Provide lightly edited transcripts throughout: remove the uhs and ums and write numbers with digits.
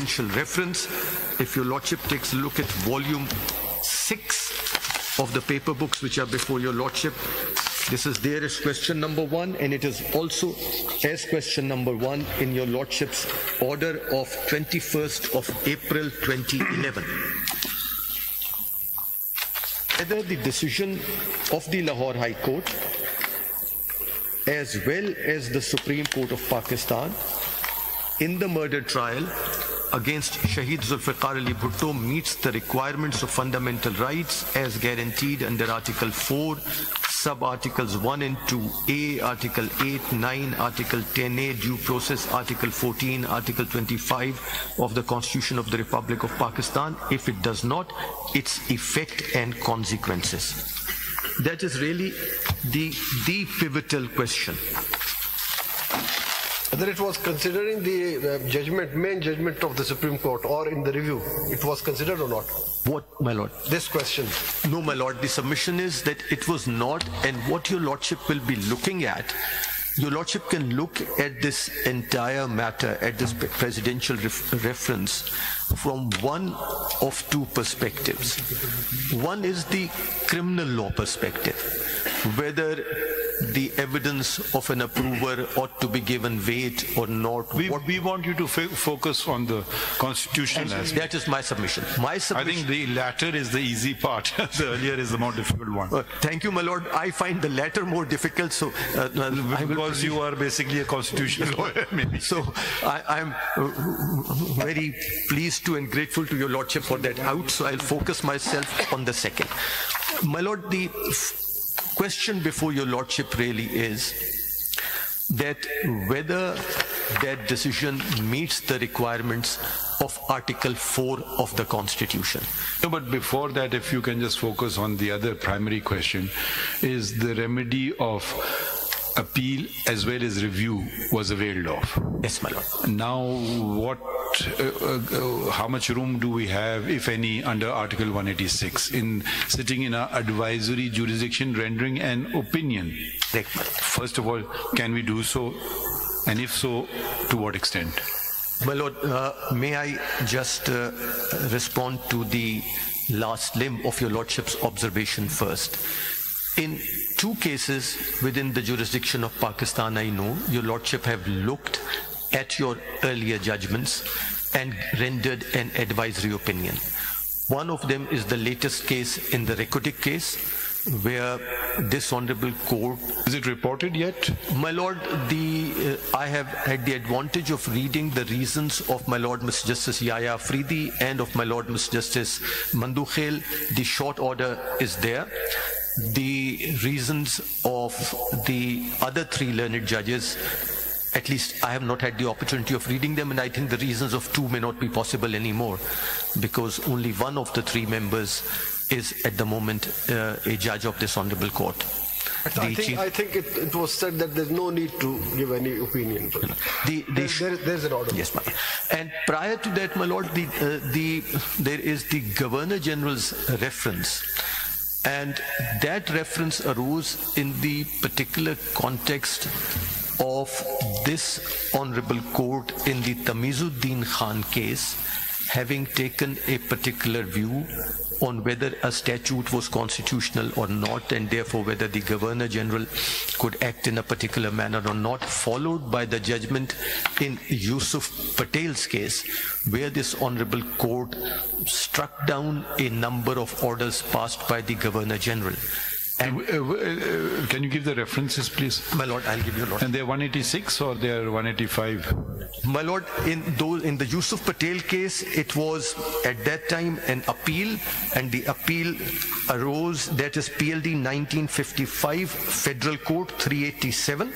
presidential reference. If your Lordship takes a look at volume 6 of the paper books which are before your Lordship, this is there as question number 1, and it is also as question number 1 in your Lordship's order of 21st of April 2011. Whether the decision of the Lahore High Court as well as the Supreme Court of Pakistan in the murder trial against Shahid Zulfiqar Bhutto meets the requirements of fundamental rights as guaranteed under Article 4, Sub-Articles 1 and 2A, Article 8, 9, Article 10A, Due Process, Article 14, Article 25 of the Constitution of the Republic of Pakistan. If it does not, its effect and consequences. That is really the pivotal question. Whether it was considering the main judgment of the Supreme Court or in the review, it was considered or not? What, my Lord? This question. No, my Lord, the submission is that it was not, and what your Lordship will be looking at, your Lordship can look at this entire matter, at this presidential reference, from one of two perspectives. One is the criminal law perspective, whether the evidence of an approver ought to be given weight or not. We want you to focus on the constitutional aspect. That is my submission. I think the latter is the easy part. The earlier is the more difficult one. Thank you, my Lord. I find the latter more difficult. So, because you are basically a constitutional lawyer, maybe. So I'm very pleased to and grateful to your Lordship for that out. So I'll focus myself on the second. My Lord, the question before your Lordship really is that whether that decision meets the requirements of Article 4 of the Constitution. No, but before that, if you can just focus on the other primary question, is the remedy of appeal as well as review was availed of. Yes, my Lord. Now, how much room do we have, if any, under Article 186 in sitting in an advisory jurisdiction rendering an opinion? First of all, can we do so? And if so, to what extent? My Lord, may I just respond to the last limb of your Lordship's observation first? In two cases within the jurisdiction of Pakistan, I know your Lordship have looked at your earlier judgments and rendered an advisory opinion. One of them is the latest case in the Rekodik case, where this Honorable Court... Is it reported yet? My Lord, I have had the advantage of reading the reasons of my Lord Mr. Justice Yahya Afridi and of my Lord Mr. Justice Mandukhel. The short order is there. The reasons of the other three learned judges, at least I have not had the opportunity of reading them, and I think the reasons of two may not be possible anymore, because only one of the three members is at the moment a judge of this Honorable Court. I think it was said that there's no need to give any opinion. There's an order. Yes, ma'am. And prior to that, my Lord, there is the Governor General's reference. And that reference arose in the particular context of this Honorable Court in the Tamizuddin Khan case, having taken a particular view on whether a statute was constitutional or not, and therefore whether the Governor General could act in a particular manner or not, followed by the judgment in Yusuf Patel's case, where this Honorable Court struck down a number of orders passed by the Governor General. And can you give the references, please? My Lord, I'll give you, Lord. And they're 186 or they're 185? My Lord, in the Yusuf Patel case, it was at that time an appeal, and the appeal arose, that is PLD 1955, Federal Court 387.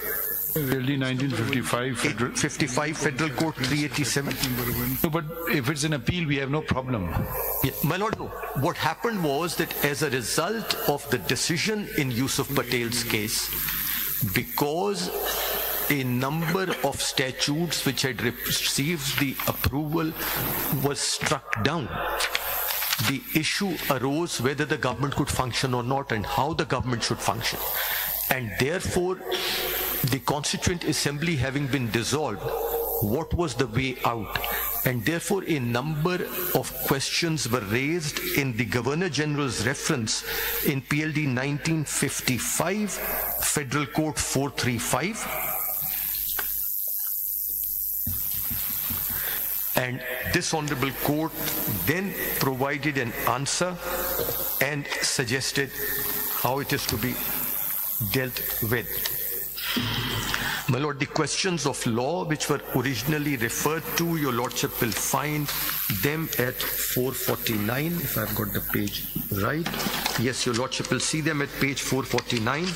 PLD 1955 Federal... 55 Federal Court 387. No, but if it's an appeal, we have no problem. Yeah, my Lord, no. What happened was that as a result of the decision in Yusuf Patel's case, because a number of statutes which had received the approval was struck down, the issue arose whether the government could function or not, and how the government should function. And therefore, the Constituent Assembly having been dissolved, what was the way out. And therefore a number of questions were raised in the Governor General's reference in PLD 1955, Federal Court 435. And this Honorable Court then provided an answer and suggested how it is to be dealt with. My Lord, the questions of law which were originally referred to, Your Lordship will find them at 449, if I've got the page right. Yes, Your Lordship will see them at page 449.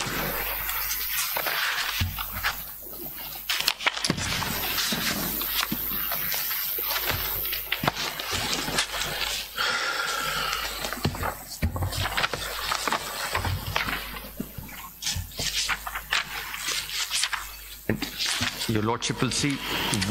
Your Lordship will see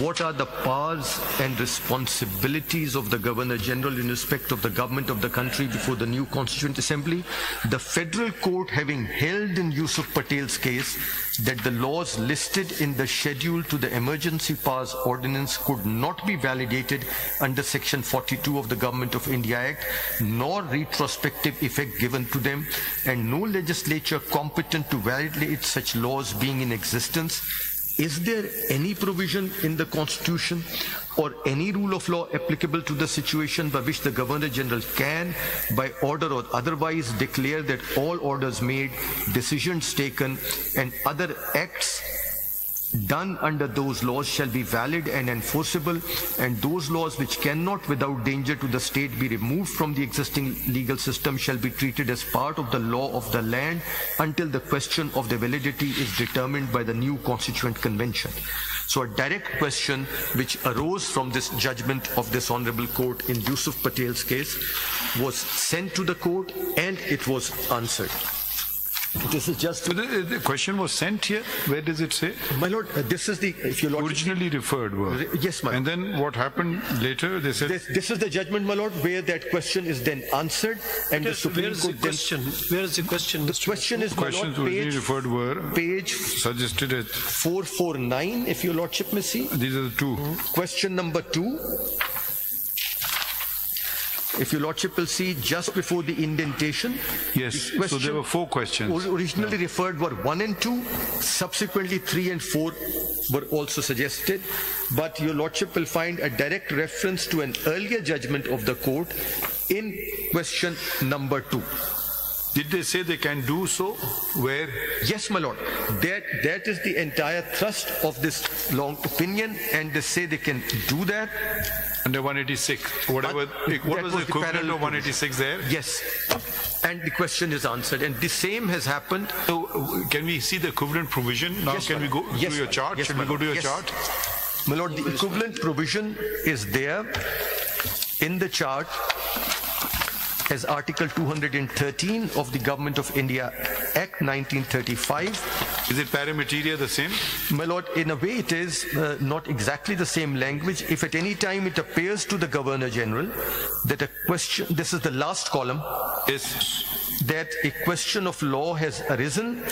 what are the powers and responsibilities of the Governor General in respect of the government of the country before the new Constituent Assembly. The Federal Court, having held in Yusuf Patel's case that the laws listed in the schedule to the Emergency Powers Ordinance could not be validated under Section 42 of the Government of India Act, nor retrospective effect given to them, and no legislature competent to validate such laws being in existence, is there any provision in the Constitution or any rule of law applicable to the situation by which the Governor General can, by order or otherwise, declare that all orders made, decisions taken, and other acts done under those laws shall be valid and enforceable, and those laws which cannot without danger to the state be removed from the existing legal system shall be treated as part of the law of the land until the question of their validity is determined by the new Constituent Convention. So a direct question which arose from this judgment of this Honorable Court in Yusuf Patel's case was sent to the court and it was answered. This is just... So the question was sent here? Where does it say? My Lord, this is the... If you originally referred were. Yes, my Lord. And then what happened later? They said... This is the judgment, my Lord, where that question is then answered and the Supreme Court then... Where is the question? The question is, my Lord, originally referred were... Page... Suggested at... 449, if your Lordship may see. These are the two. Question number 2. If your Lordship will see, just before the indentation. Yes, so there were 4 questions. Originally referred were 1 and 2, subsequently 3 and 4 were also suggested. But your Lordship will find a direct reference to an earlier judgment of the court in question number 2. Did they say they can do so? Where? Yes, my Lord. That is the entire thrust of this long opinion, and they say they can do that. Under 186, whatever. What was the equivalent of 186 there? Yes. And the question is answered. And the same has happened. So, can we see the equivalent provision? Now, yes, can we go to your chart? Yes, Should we go to your chart? My Lord, the equivalent provision is there in the chart as Article 213 of the Government of India Act 1935. Is it parameteria the same? My Lord, in a way it is not exactly the same language. If at any time it appears to the Governor General that a question, this is the last column, yes, that a question of law has arisen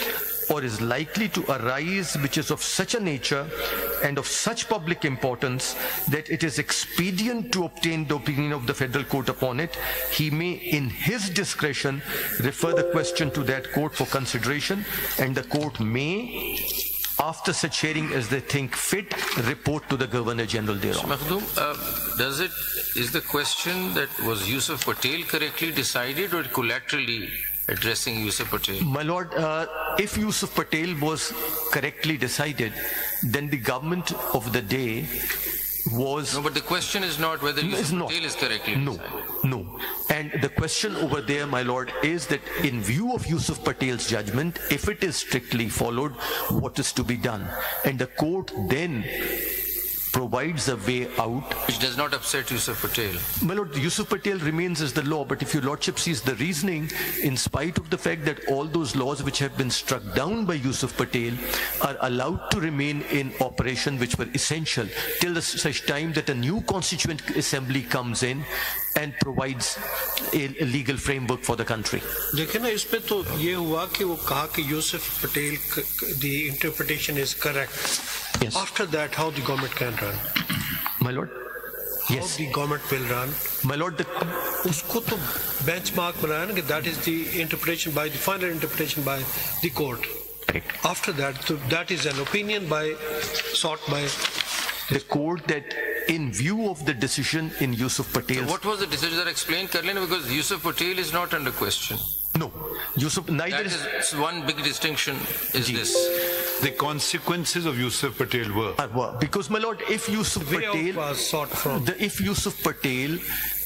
or is likely to arise which is of such a nature and of such public importance that it is expedient to obtain the opinion of the Federal Court upon it, he may in his discretion refer the question to that court for consideration, and the court may, after such hearing as they think fit, report to the Governor General thereon. Is the question that was Yusuf Patel correctly decided or collaterally addressing Yusuf Patel? My Lord, if Yusuf Patel was correctly decided, then the government of the day was... No, but the question is not whether Yusuf Patel is correctly decided. No. And the question over there, my Lord, is that in view of Yusuf Patel's judgment, if it is strictly followed, what is to be done? And the court then provides a way out. Which does not upset Yusuf Patel. My Lord, Yusuf Patel remains as the law, but if your Lordship sees the reasoning, in spite of the fact that all those laws which have been struck down by Yusuf Patel are allowed to remain in operation, which were essential till such time that a new Constituent Assembly comes in and provides a legal framework for the country. लेकिन इस पे तो ये हुआ कि वो कहा कि Yusuf Patel the interpretation is correct. Yes. After that, how the government can run? My lord. Yes. How the government will run? My lord, उसको तो benchmark बनाया ना कि that is the interpretation by the final interpretation by the court. Correct. After that, so that is an opinion sought by the court that in view of the decision in Yusuf Patel. So what was the decision that explained, Karlin? Because Yusuf Patel is not under question. No, Yusuf, neither is one big distinction is this. The consequences of Yusuf Patel were because, my lord, if Yusuf Patel was sought from if Yusuf Patel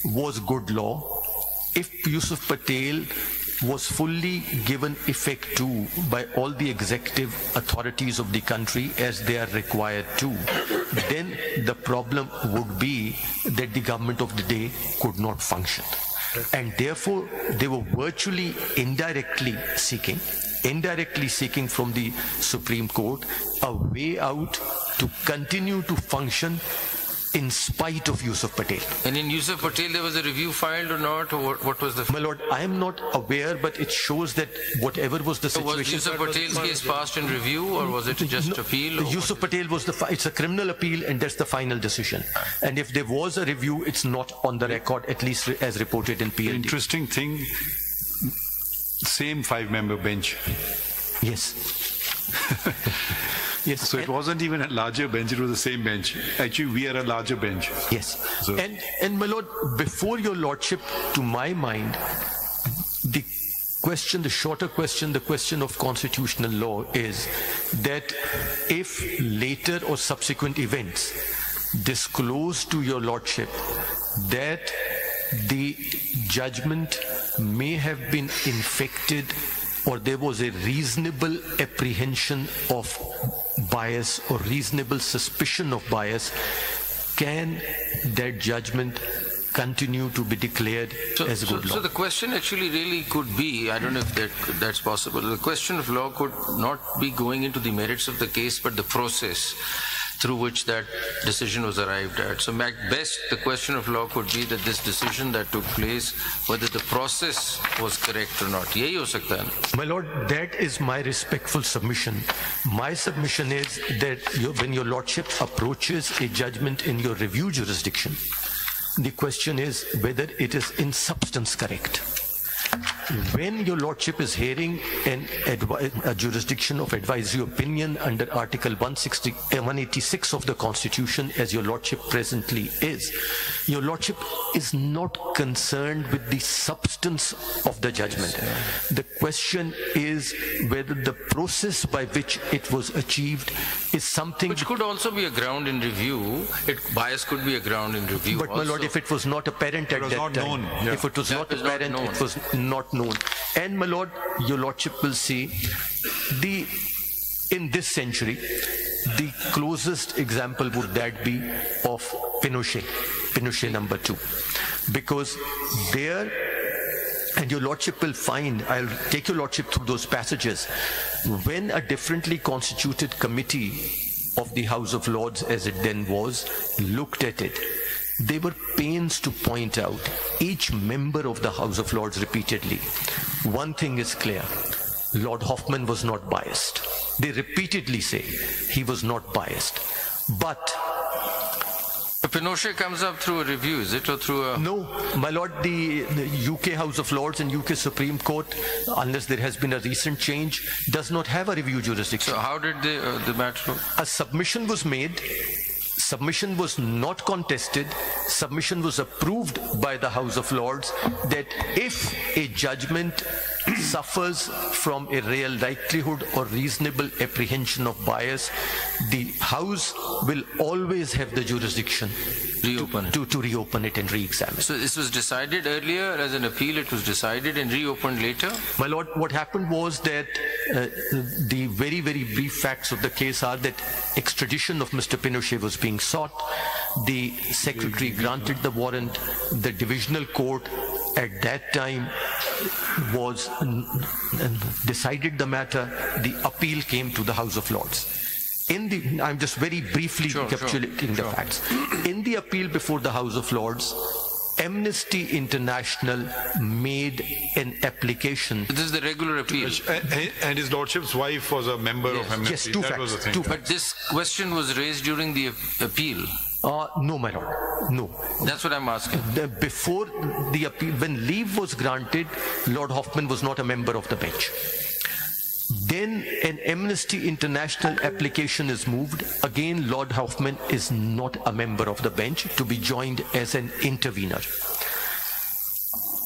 was good law, if Yusuf Patel was fully given effect to by all the executive authorities of the country as they are required to, then the problem would be that the government of the day could not function. And therefore, they were virtually indirectly seeking from the Supreme Court a way out to continue to function in spite of Yusuf Patel. And in Yusuf Patel there was a review filed or not, or what was the... My lord, I am not aware, but it shows that whatever was the situation... So was Yusuf Patel's case passed in review, or was it just appeal? Yusuf Patel was it's a criminal appeal, and that's the final decision. And if there was a review, it's not on the record, at least as reported in PLD. The interesting thing, same 5-member bench. Yes. Yes. So it wasn't even a larger bench, it was the same bench. Actually, we are a larger bench. Yes. So, and my lord, before your lordship, to my mind, the shorter question, the question of constitutional law is that if later or subsequent events disclose to your lordship that the judgment may have been infected or there was a reasonable apprehension of bias or reasonable suspicion of bias, can that judgment continue to be declared as good law? So the question actually really could be, I don't know if that's possible, the question of law could not be going into the merits of the case, but the process through which that decision was arrived at. So at best, the question of law could be that this decision that took place, whether the process was correct or not. Yahi ho sakta hai. My lord, that is my respectful submission. My submission is that when your lordship approaches a judgment in your review jurisdiction, the question is whether it is in substance correct. When your lordship is hearing a jurisdiction of advisory opinion under Article 186 of the Constitution, as your lordship presently is, your lordship is not concerned with the substance of the judgment. The question is whether the process by which it was achieved is something which could also be a ground in review. Bias could be a ground in review. But my lord, if it was not apparent at that time, if it was not apparent, it was not known. And my lord, your lordship will see in this century, the closest example would that be of Pinochet number 2. Because there, and your lordship will find, I'll take your lordship through those passages, when a differently constituted committee of the House of Lords, as it then was, looked at it, they were pains to point out, each member of the House of Lords repeatedly, one thing is clear, Lord Hoffman was not biased. They repeatedly say he was not biased. But Pinochet comes up through a review, is it, or through a... No, my lord, the UK House of Lords and UK Supreme Court, unless there has been a recent change, does not have a review jurisdiction. So how did the matter... A submission was made. Submission was not contested. Submission was approved by the House of Lords that if a judgment suffers from a real likelihood or reasonable apprehension of bias, the House will always have the jurisdiction to reopen it and re-examine. So this was decided earlier as an appeal, it was decided and reopened later? My lord, what happened was that the very, very brief facts of the case are that extradition of Mr. Pinochet was being sought. The secretary granted the warrant. The divisional court at that time was decided the matter. The appeal came to the House of Lords. I'm just very briefly capitulating the facts. In the appeal before the House of Lords, Amnesty International made an application. This is the regular appeal. And his lordship's wife was a member of Amnesty. Yes, that was the thing. But this question was raised during the appeal. No, my lord. No. That's what I'm asking. Before the appeal, when leave was granted, Lord Hoffman was not a member of the bench. Then an Amnesty International application is moved. Again, Lord Hoffman is not a member of the bench to be joined as an intervener.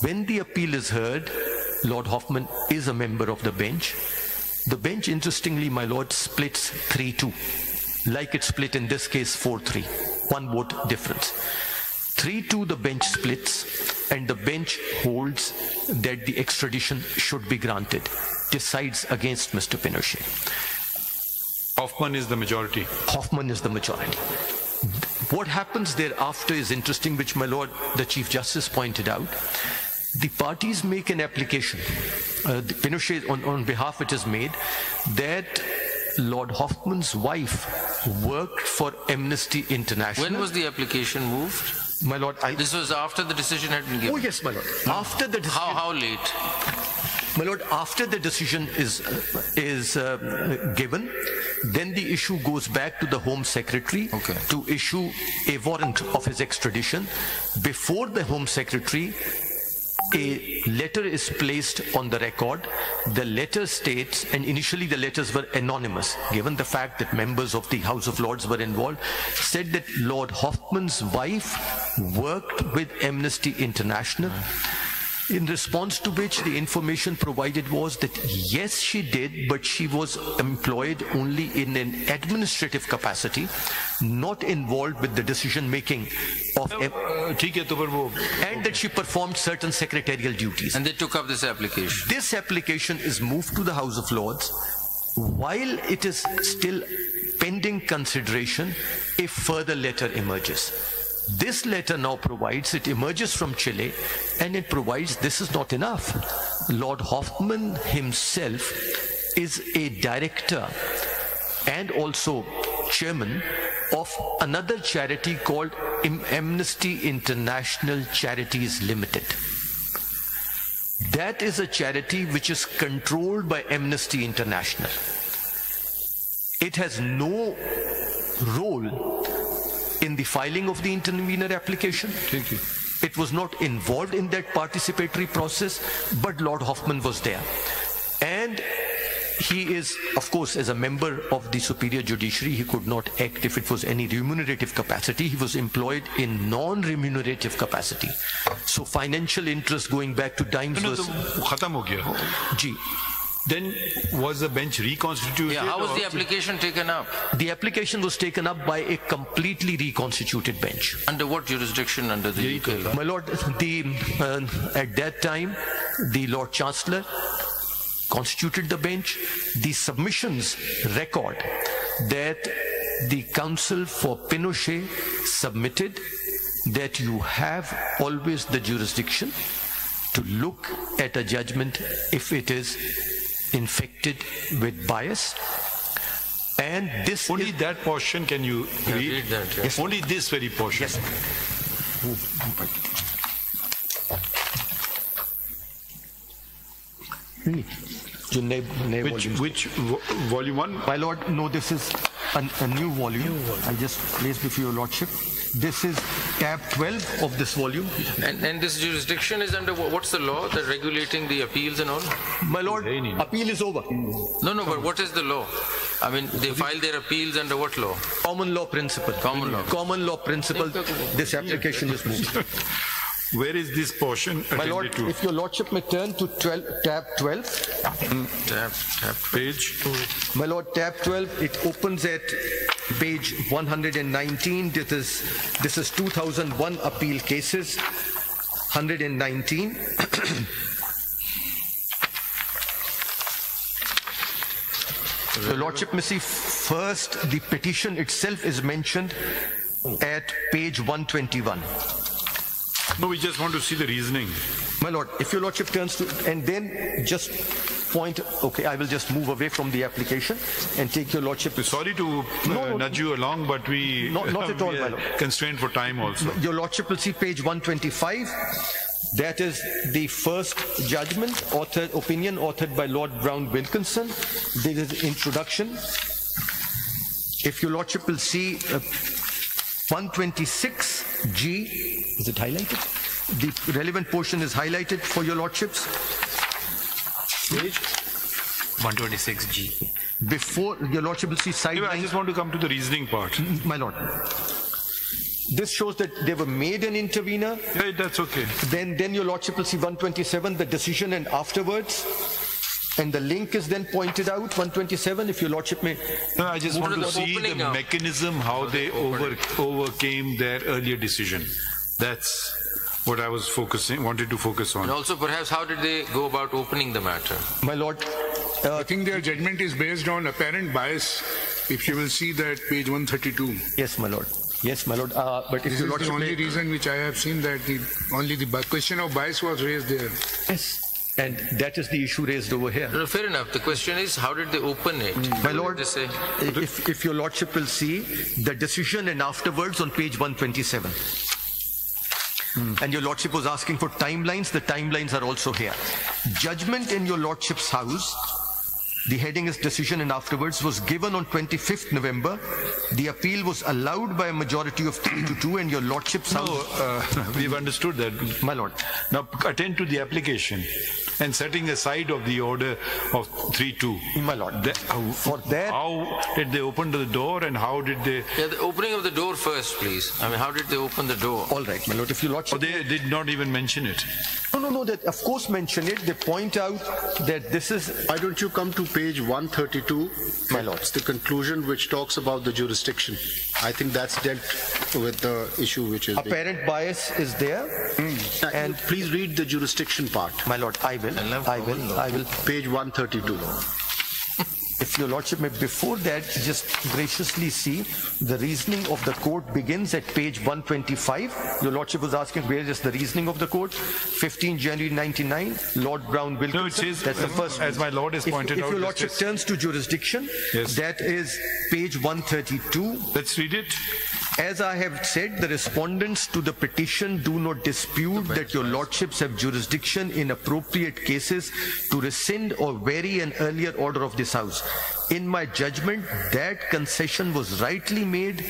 When the appeal is heard, Lord Hoffman is a member of the bench. The bench, interestingly, my lord, splits 3-2. Like it split in this case 4-3. 1 vote difference. 3-2 the bench splits, and the bench holds that the extradition should be granted. Decides against Mr. Pinochet. Hoffman is the majority. Hoffman is the majority. What happens thereafter is interesting, which my lord, the Chief Justice pointed out. The parties make an application. Pinochet, on behalf it is made, that Lord Hoffman's wife worked for Amnesty International. When was the application moved? My lord, this was after the decision had been given? Oh yes, my lord. After the decision. How late? My lord, after the decision is given, then the issue goes back to the Home Secretary to issue a warrant of his extradition. Before the Home Secretary, a letter is placed on the record. The letter states, and initially the letters were anonymous, given the fact that members of the House of Lords were involved, said that Lord Hoffman's wife worked with Amnesty International. In response to which the information provided was that yes, she did, but she was employed only in an administrative capacity, not involved with the decision making of and that she performed certain secretarial duties. And they took up this application. This application is moved to the House of Lords. While it is still pending consideration, a further letter emerges. This letter now provides, it emerges from Chile, and it provides this is not enough. Lord Hoffman himself is a director and also chairman of another charity called Amnesty International Charities Limited. That is a charity which is controlled by Amnesty International. It has no role in the filing of the intervener application. It was not involved in that participatory process, but Lord Hoffman was there. And he is, of course, as a member of the superior judiciary, he could not act if it was any remunerative capacity. He was employed in non-remunerative capacity. So financial interest going back to times was... Then was the bench reconstituted? Yeah, how was the application taken up? The application was taken up by a completely reconstituted bench. Under what jurisdiction under the UK? My lord, at that time, the Lord Chancellor constituted the bench. The submissions record that the Council for Pinochet submitted that you have always the jurisdiction to look at a judgment if it is infected with bias, and this only that portion can you read that, yes. Only this very portion. Yes. Which volume 1? My lord, no, this is a new volume. I just placed before your lordship. This is tab 12 of this volume. And this jurisdiction is under what's the law that regulating the appeals and all? My lord, appeal is over. No, but what is the law? I mean, they file their appeals under what law? Common law principle. Common law. Common law principle. This application is moved. Where is this portion? My lord, if your lordship may turn to tab 12. Tab page. My lord, tab 12, it opens at page 119. This is 2001 appeal cases, 119. Your lordship may see first the petition itself is mentioned at page 121. No, we just want to see the reasoning. My lord, if your lordship turns to, and then just point, okay, I will just move away from the application and take your lordship. Sorry to nudge you along, but we not at all, my lord. Constrained for time also. Your lordship will see page 125. That is the first judgment, opinion authored by Lord Brown Wilkinson. There is introduction. If your lordship will see 126G, is it highlighted? The relevant portion is highlighted for your lordships. Page 126G. Before your lordship will see sideline. I just want to come to the reasoning part. My lord. This shows that they were made an intervener. Yeah, that's okay. Then your lordship will see 127, the decision and afterwards. And the link is then pointed out, 127, if your lordship may. No, I just want to see the mechanism, how they overcame their earlier decision. That's what I was wanted to focus on. And also perhaps how did they go about opening the matter? My lord. I think their judgment is based on apparent bias, if you will see that page 132. Yes, my lord. Yes, my lord. But if this is the only reason which I have seen that only the question of bias was raised there. Yes. And that is the issue raised over here. No, fair enough. The question is, how did they open it? My lord, if your lordship will see the decision and afterwards on page 127. And your lordship was asking for timelines. The timelines are also here. Judgment in your lordship's house, the heading is decision and afterwards, was given on 25th November. The appeal was allowed by a majority of 3 to 2 and your lordship's house. We've understood that. My lord. Now attend to the application and setting aside of the order of 3-2. My lord. For that. How did they open the door and how did they... Yeah, the opening of the door first, please. I mean, how did they open the door? All right, my lord. If your lordship... they did not even mention it. No, that of course mention it. They point out that this is... Why don't you come to page 132, my lord? It's the conclusion which talks about the jurisdiction. I think that's dealt with the issue which is... Apparent bias is there. And please read the jurisdiction part. My lord, I will. Page 132. If your lordship may before that just graciously see the reasoning of the court begins at page 125. Your lordship was asking where is the reasoning of the court. 15 January 99, Lord Brown Wilkinson. No, it says, that's the first. As my lord has pointed out. If your lordship turns to jurisdiction, yes. That is page 132. Let's read it. As I have said, the respondents to the petition do not dispute that your lordships have jurisdiction in appropriate cases to rescind or vary an earlier order of this House. In my judgment, that concession was rightly made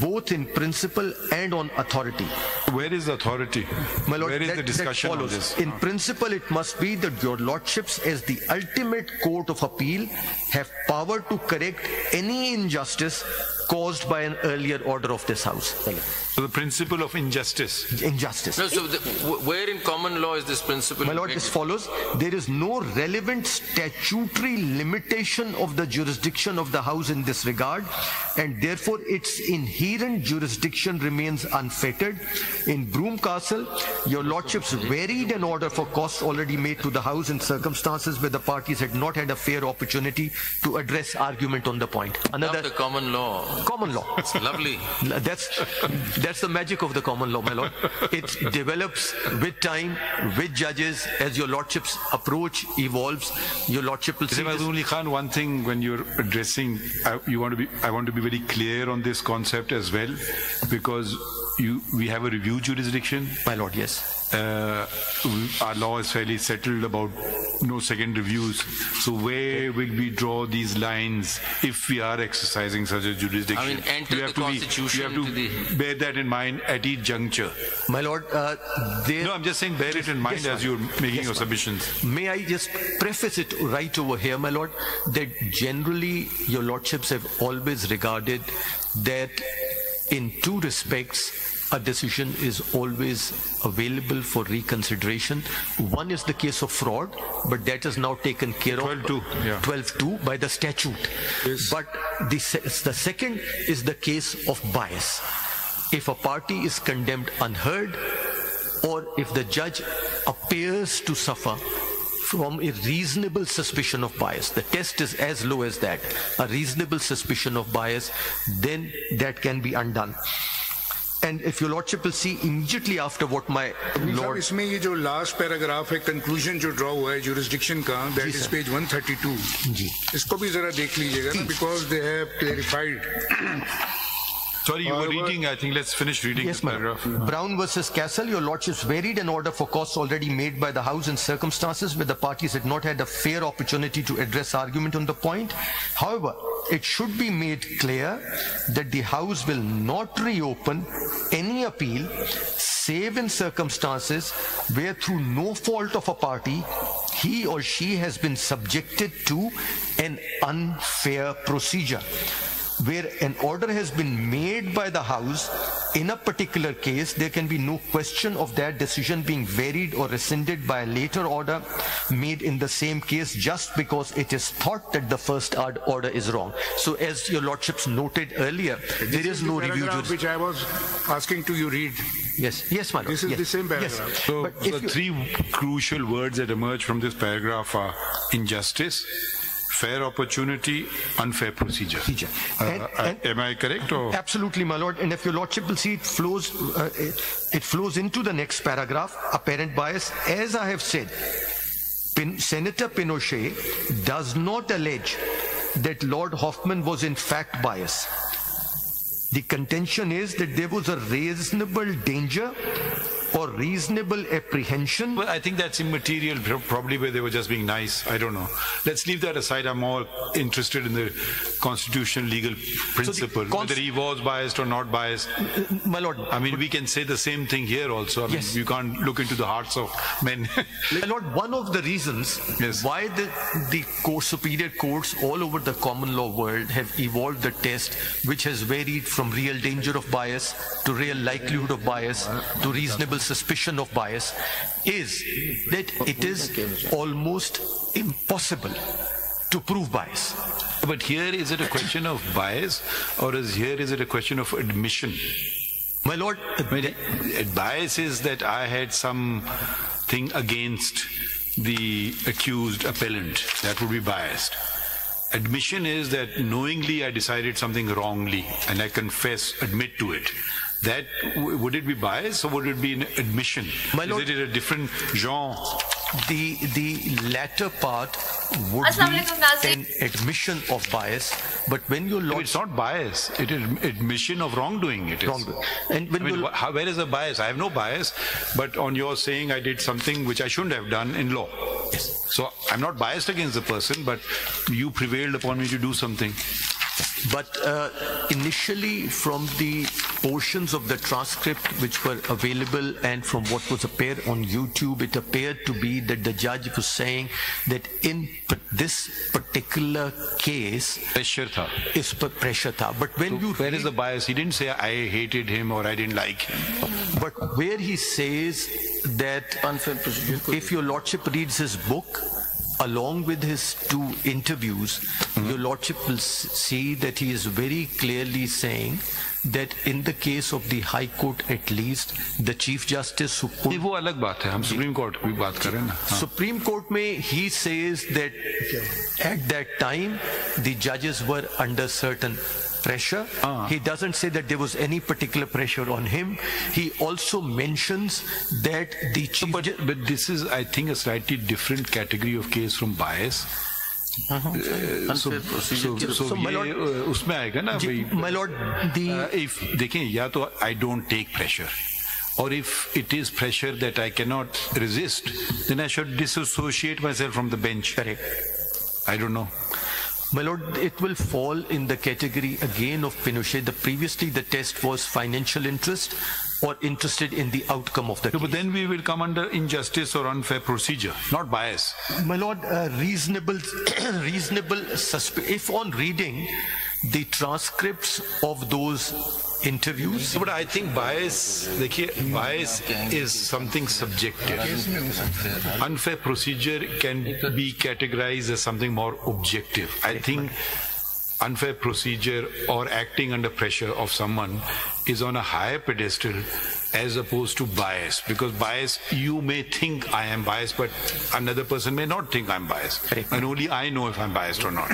both in principle and on authority. Where is the authority? My lord, where is the discussion on this? In principle, it must be that your lordships, as the ultimate court of appeal, have power to correct any injustice caused by an earlier order of this House. So the principle of injustice. Injustice. No, so where in common law is this principle? My lord, as follows. There is no relevant statutory limitation of the jurisdiction of the House in this regard, and therefore its inherent jurisdiction remains unfettered. In Broome Castle, your lordships varied an order for costs already made to the House in circumstances where the parties had not had a fair opportunity to address argument on the point. Another the common law. Common law. It's lovely. That's the magic of the common law, my lord. It develops with time, with judges, as your lordship's approach evolves. Your lordship will see. Mazuli Khan, one thing when you're addressing, I want to be very clear on this concept as well, because we have a review jurisdiction. My lord, yes. Our law is fairly settled about no second reviews. So where will we draw these lines if we are exercising such a jurisdiction? I mean, enter the Constitution. You have to bear that in mind at each juncture. My lord, no, I'm just saying bear it in mind as you're making your submissions. May I just preface it right over here, my lord, that generally your lordships have always regarded that in two respects a decision is always available for reconsideration. One is the case of fraud, but that is now taken care of 12.2 by the statute. Yes. But the second is the case of bias. If a party is condemned unheard, or if the judge appears to suffer from a reasonable suspicion of bias, the test is as low as that, a reasonable suspicion of bias, then that can be undone. And if your lordship will see immediately after what my lord... इसमें ये जो last paragraph है, conclusion जो draw हुआ है jurisdiction का, that is page 132. जी. इसको भी जरा देख लीजिएगा ना, because they have clarified. Sorry, you were reading, I think let's finish reading this paragraph. Brown versus Castle, your lordships varied an order for costs already made by the House in circumstances where the parties had not had a fair opportunity to address argument on the point. However, it should be made clear that the House will not reopen any appeal save in circumstances where through no fault of a party he or she has been subjected to an unfair procedure. Where an order has been made by the House in a particular case, there can be no question of that decision being varied or rescinded by a later order made in the same case just because it is thought that the first order is wrong. So as your lordships noted earlier, there is no review. Which I was asking to you read. Yes, yes, my lord. This is the same paragraph. Yes. So the three crucial words that emerge from this paragraph are injustice, fair opportunity, unfair procedure. Am I correct? Or? Absolutely, my lord. And if your lordship will see, it flows into the next paragraph, apparent bias. As I have said, Senator Pinochet does not allege that Lord Hoffman was in fact biased. The contention is that there was a reasonable danger or reasonable apprehension. Well, I think that's immaterial, probably where they were just being nice. I don't know. Let's leave that aside. I'm more interested in the constitutional legal principle, so whether he was biased or not biased. My lord. I mean, we can say the same thing here also. I mean, you can't look into the hearts of men. My lord, one of the reasons why the superior courts all over the common law world have evolved the test which has varied from real danger of bias to real likelihood of bias to reasonable suspicion of bias is that it is almost impossible to prove bias. But here, is it a question of bias or is it a question of admission? My lord, bias is that I had something against the accused appellant. That would be biased. Admission is that knowingly I decided something wrongly and I admit to it. That, would it be bias or would it be an admission? My lord, is it a different genre? The latter part would be an admission of bias, but when you lord... It's not bias, it is admission of wrongdoing. It is. Wrongdoing. And when where is the bias? I have no bias, but on your saying I did something which I shouldn't have done in law. Yes. So I'm not biased against the person, but you prevailed upon me to do something. But initially, from the portions of the transcript which were available and from what was appeared on YouTube, it appeared to be that the judge was saying that in this particular case, pressure tha. But when where is the bias? He didn't say I hated him or I didn't like him. But where he says that if your lordship reads his book, along with his two interviews, your lordship will see that he is very clearly saying that in the case of the High Court at least, the Chief Justice who put... वो अलग बात है, हम Supreme Court की बात कर रहे हैं ना. Supreme Court में he says that at that time the judges were under certain pressure. He doesn't say that there was any particular pressure on him. He also mentions that the chief... But this is, I think, a slightly different category of case from bias. So my lord, उसमें आएगा ना. My lord, if देखें या तो I don't take pressure, or if it is pressure that I cannot resist, then I should disassociate myself from the bench. Correct. I don't know. My lord, it will fall in the category again of Pinochet. Previously the test was financial interest or interested in the outcome of the case. But then we will come under injustice or unfair procedure, not bias. My lord, reasonable suspicion. If on reading the transcripts of those interviews. But I think bias is something subjective. Unfair procedure can be categorized as something more objective. I think unfair procedure or acting under pressure of someone is on a higher pedestal as opposed to bias. Because bias, you may think I am biased, but another person may not think I'm biased. Correct. And only I know if I'm biased or not.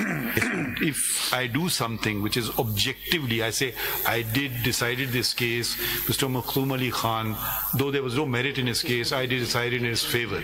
If I do something which is objectively, I say, I decided this case, Mr. Makhloom Ali Khan, though there was no merit in his case, I decided in his favor.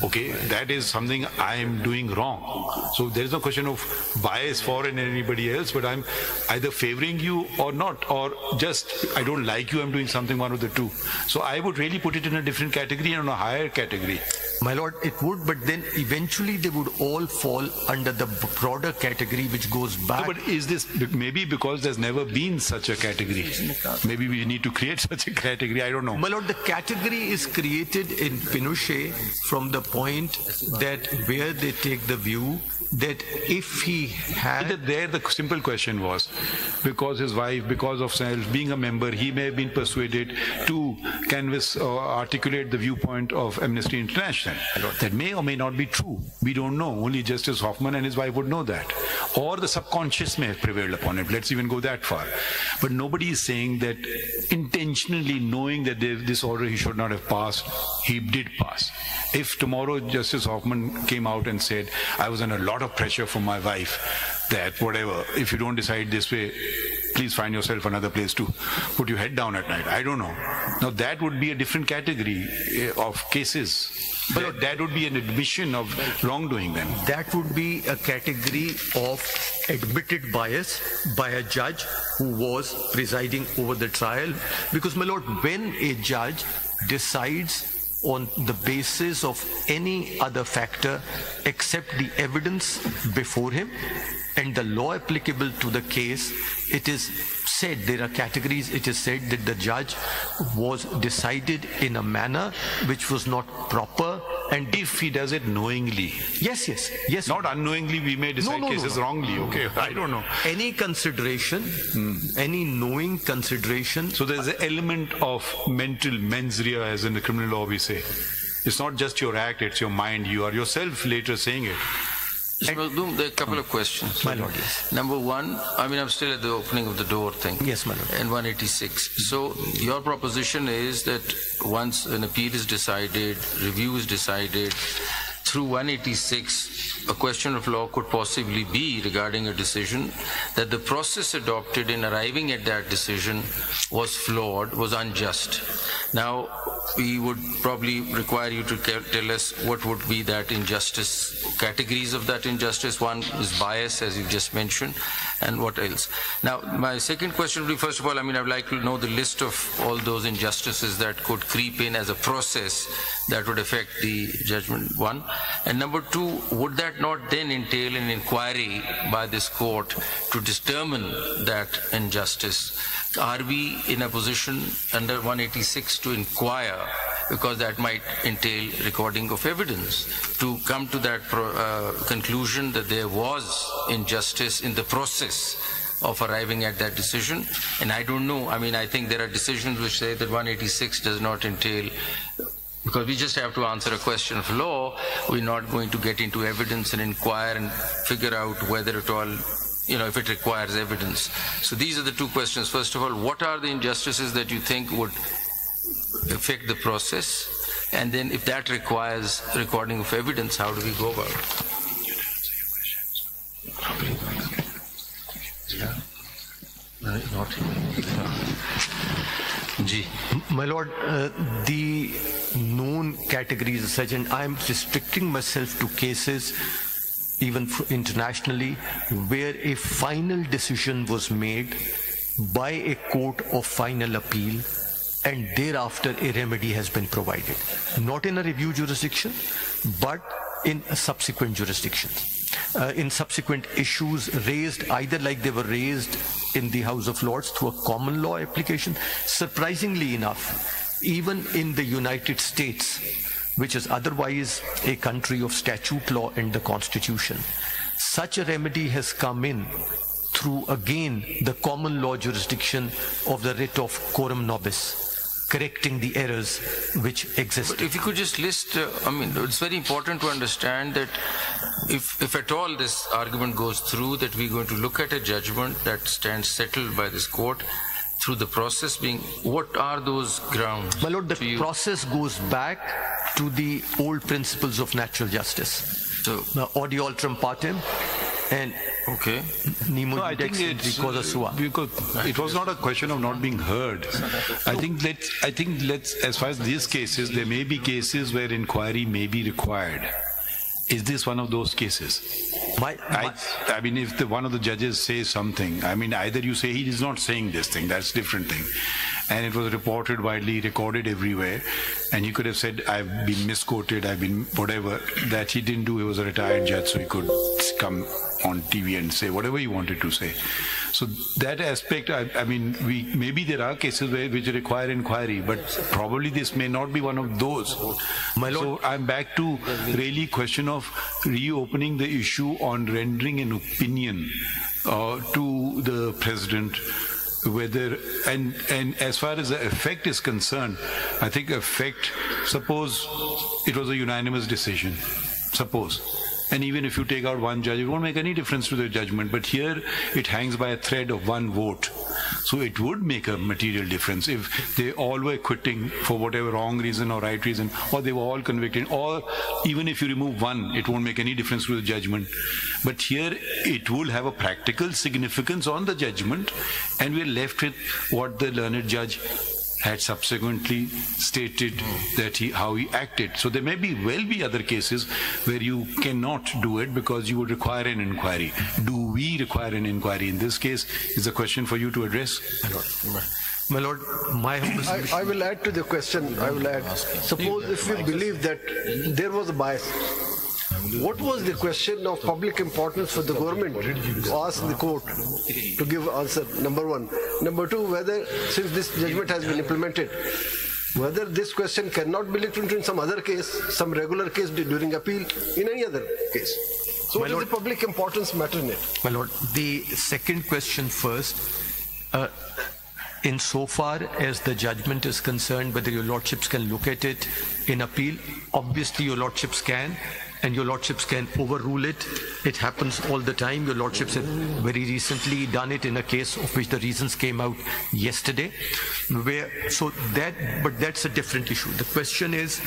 Okay, that is something I am doing wrong. So there is no question of bias for anybody else, but I'm either favoring you or not, or just I don't like you, I'm doing something, one of the two. So I would really put it in a different category and on a higher category. My lord, it would, but then eventually they would all fall under the broader category which goes back. No, but is this maybe because there's never been such a category? Maybe we need to create such a category, I don't know. My lord, the category is created in Pinochet from the point that where they take the view that if he had... There the simple question was, because his wife, because of being a member, he may have been persuaded to canvass or articulate the viewpoint of Amnesty International. That may or may not be true. We don't know. Only Justice Hoffman and his wife would know that. Or the subconscious may have prevailed upon it. Let's even go that far. But nobody is saying that intentionally knowing that this order he should not have passed, he did pass. If tomorrow Justice Hoffman came out and said, I was under a lot of pressure from my wife, that whatever, if you don't decide this way, please find yourself another place to put your head down at night. I don't know. Now that would be a different category of cases. But that would be an admission of wrongdoing then. That would be a category of admitted bias by a judge who was presiding over the trial. Because, my lord, when a judge decides on the basis of any other factor except the evidence before him and the law applicable to the case, it is said, there are categories, it is said that the judge was decided in a manner which was not proper, and if he does it knowingly. Yes. Not unknowingly, we may decide cases wrongly, okay? I don't know. Any consideration, any knowing consideration. So there's an element of mental mens rea, as in the criminal law we say. It's not just your act, it's your mind. You are yourself later saying it. There are a couple of questions. My lord, yes. Number one, I'm still at the opening of the door thing. Yes, my lord. In 186. So your proposition is that once an appeal is decided, review is decided, through 186, a question of law could possibly be regarding a decision that the process adopted in arriving at that decision was flawed, was unjust. Now, we would probably require you to tell us what would be that injustice, categories of that injustice. One is bias, as you just mentioned, and what else? Now, my second question would be, first of all, I'd like to know the list of all those injustices that could creep in as a process that would affect the judgment, one. And number two, would that not then entail an inquiry by this court to determine that injustice? Are we in a position under 186 to inquire, because that might entail recording of evidence, to come to that conclusion that there was injustice in the process of arriving at that decision? And I don't know, I think there are decisions which say that 186 does not entail, because we just have to answer a question of law. We're not going to get into evidence and inquire and figure out whether at all, if it requires evidence. So these are the two questions. First of all, what are the injustices that you think would affect the process? And then if that requires recording of evidence, how do we go about it? My lord, the known categories are such, and I am restricting myself to cases even internationally where a final decision was made by a court of final appeal and thereafter a remedy has been provided. Not in a review jurisdiction, but in a subsequent jurisdiction. In subsequent issues raised, either like they were raised in the House of Lords through a common law application. Surprisingly enough, even in the United States, which is otherwise a country of statute law and the Constitution, such a remedy has come in through, again, the common law jurisdiction of the writ of coram nobis, correcting the errors which exist. But if you could just list, it's very important to understand that if at all this argument goes through, that we're going to look at a judgment that stands settled by this court, through the process being, what are those grounds? My Lord, the process goes back to the old principles of natural justice. So, Audi Altrum Partem and okay. No, I think it's because it was not a question of not being heard. I think let's as far as these cases, there may be cases where inquiry may be required. Is this one of those cases? I mean, if one of the judges says something, I mean, either you say he is not saying this thing, that's a different thing. And it was reported widely, recorded everywhere, and he could have said, I've been misquoted, I've been whatever, that he didn't do. He was a retired judge, so he could come on TV and say whatever he wanted to say. So that aspect, I mean, maybe there are cases which require inquiry, but probably this may not be one of those. My Lord, so I'm back to really question of reopening the issue on rendering an opinion to the President, whether and as far as the effect is concerned, I think effect, suppose it was a unanimous decision, suppose, and even if you take out one judge, it won't make any difference to the judgment, but here it hangs by a thread of one vote. So it would make a material difference if they all were quitting for whatever wrong reason or right reason, or they were all convicted, or even if you remove one, it won't make any difference to the judgment. But here it will have a practical significance on the judgment, and we're left with what the learned judge had subsequently stated that how he acted. So there may well be other cases where you cannot do it because you would require an inquiry. Do we require an inquiry? In this case, is a question for you to address. My Lord, I will add to the question. I will add. Suppose if we believe that there was a bias, what was the question of public importance for the government to ask the court to give answer, number one. Number two, whether, since this judgment has been implemented, whether this question cannot be looked into in some other case, some regular case during appeal, in any other case. So what is the public importance matter in it? My Lord, the second question first. Insofar as the judgment is concerned, whether your lordships can look at it in appeal, obviously your lordships can, and your lordships can overrule it. It happens all the time. Your lordships have very recently done it in a case of which the reasons came out yesterday. But that's a different issue. The question is